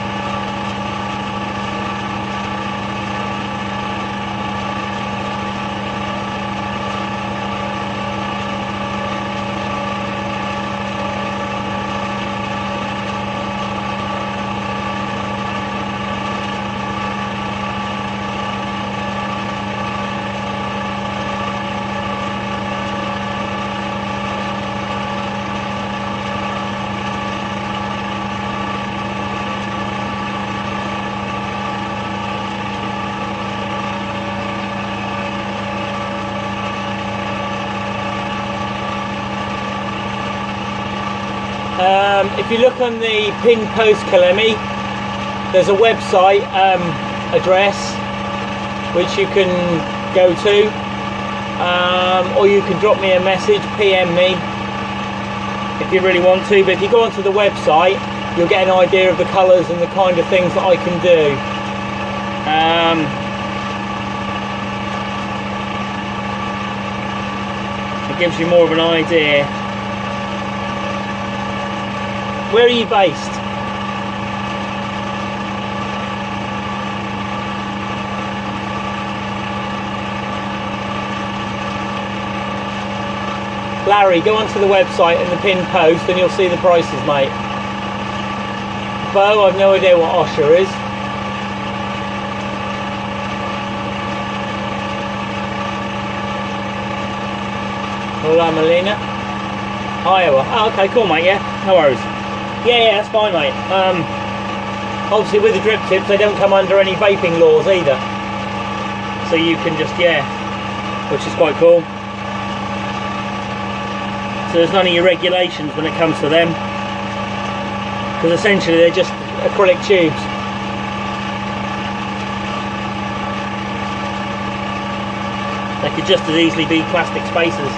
If you look on the pin post, Kalemi, there's a website address which you can go to, or you can drop me a message, PM me if you really want to. But if you go onto the website, you'll get an idea of the colours and the kind of things that I can do. It gives you more of an idea. Where are you based? Larry, go onto the website and the pin post and you'll see the prices, mate. Bo, I've no idea what Osher is. Hola, Melina. Iowa. Oh, okay, cool, mate, yeah, no worries. Yeah, that's fine, mate. Obviously with the drip tips, they don't come under any vaping laws either. So you can just, yeah, which is quite cool. So there's none of your regulations when it comes to them. Because essentially they're just acrylic tubes. They could just as easily be plastic spacers.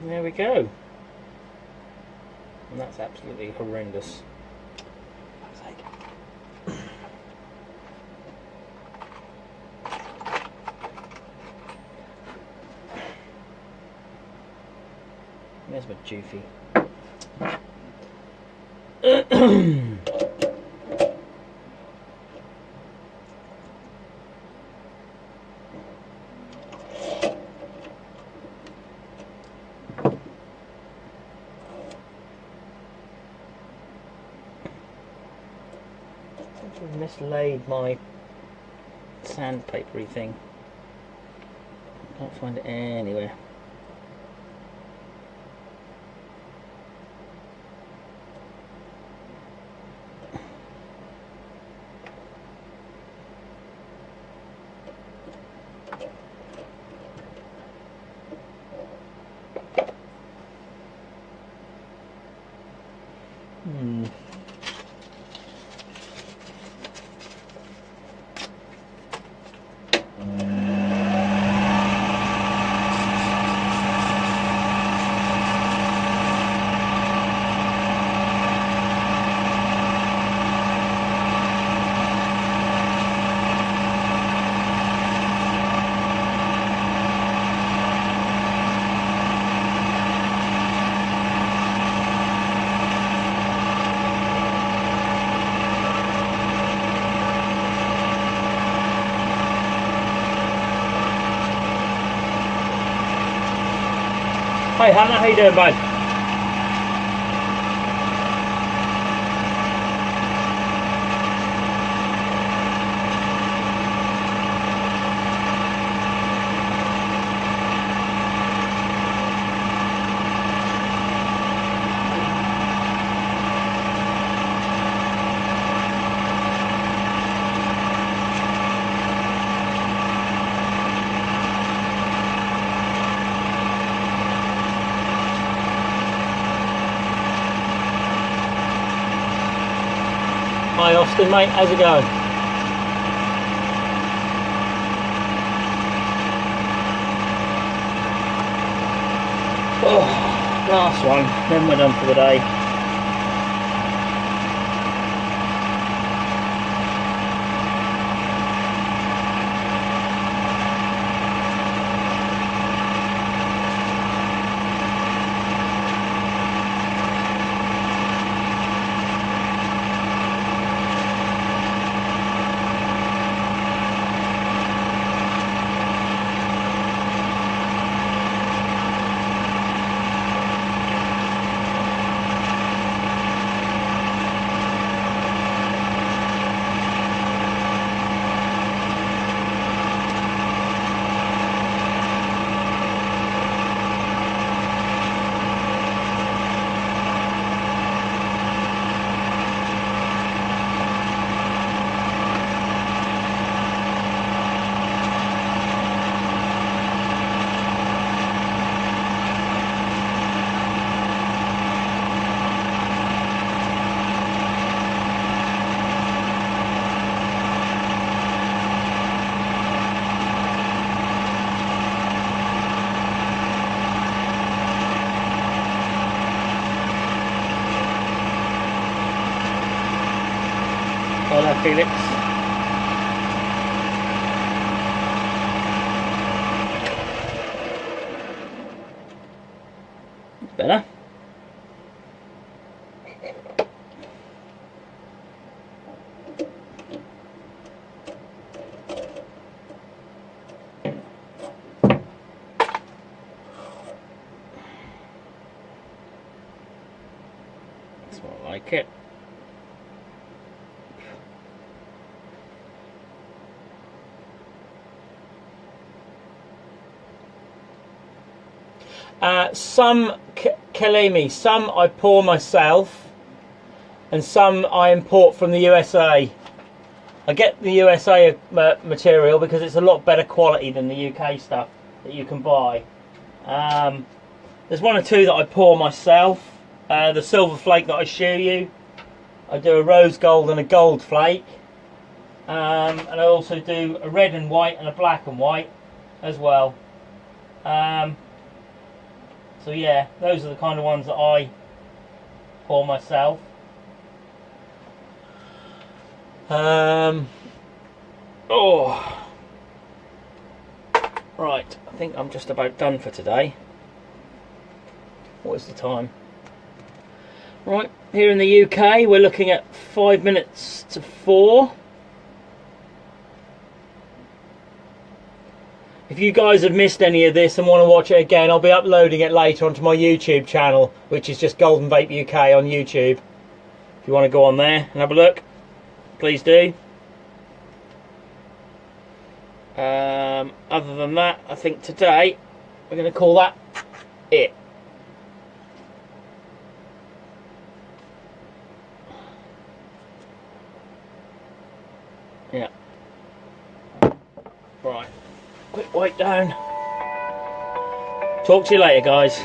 There we go. And that's absolutely horrendous. There's my Joofy. Mislaid my sandpapery thing. Can't find it anywhere. Hey Hannah, how you doing, bud? Hi Austin, mate, how's it going? Oh, last one, then we're done for the day. Hello Felix. Better. That's more like it. Some Kalemi, some I pour myself and some I import from the USA. I get the USA material because it's a lot better quality than the UK stuff that you can buy. There's one or two that I pour myself. The silver flake that I show you, I do a rose gold and a gold flake. And I also do a red and white and a black and white as well. So yeah, those are the kind of ones that I pour myself. Oh, right, I think I'm just about done for today. What is the time? Right, here in the UK we're looking at 5 minutes to 4. If you guys have missed any of this and want to watch it again, I'll be uploading it later onto my YouTube channel, which is just Golden Vape UK on YouTube. If you want to go on there and have a look, please do. Other than that, I think today we're going to call that it. Yeah. Right. Quick wipe down. Talk to you later, guys.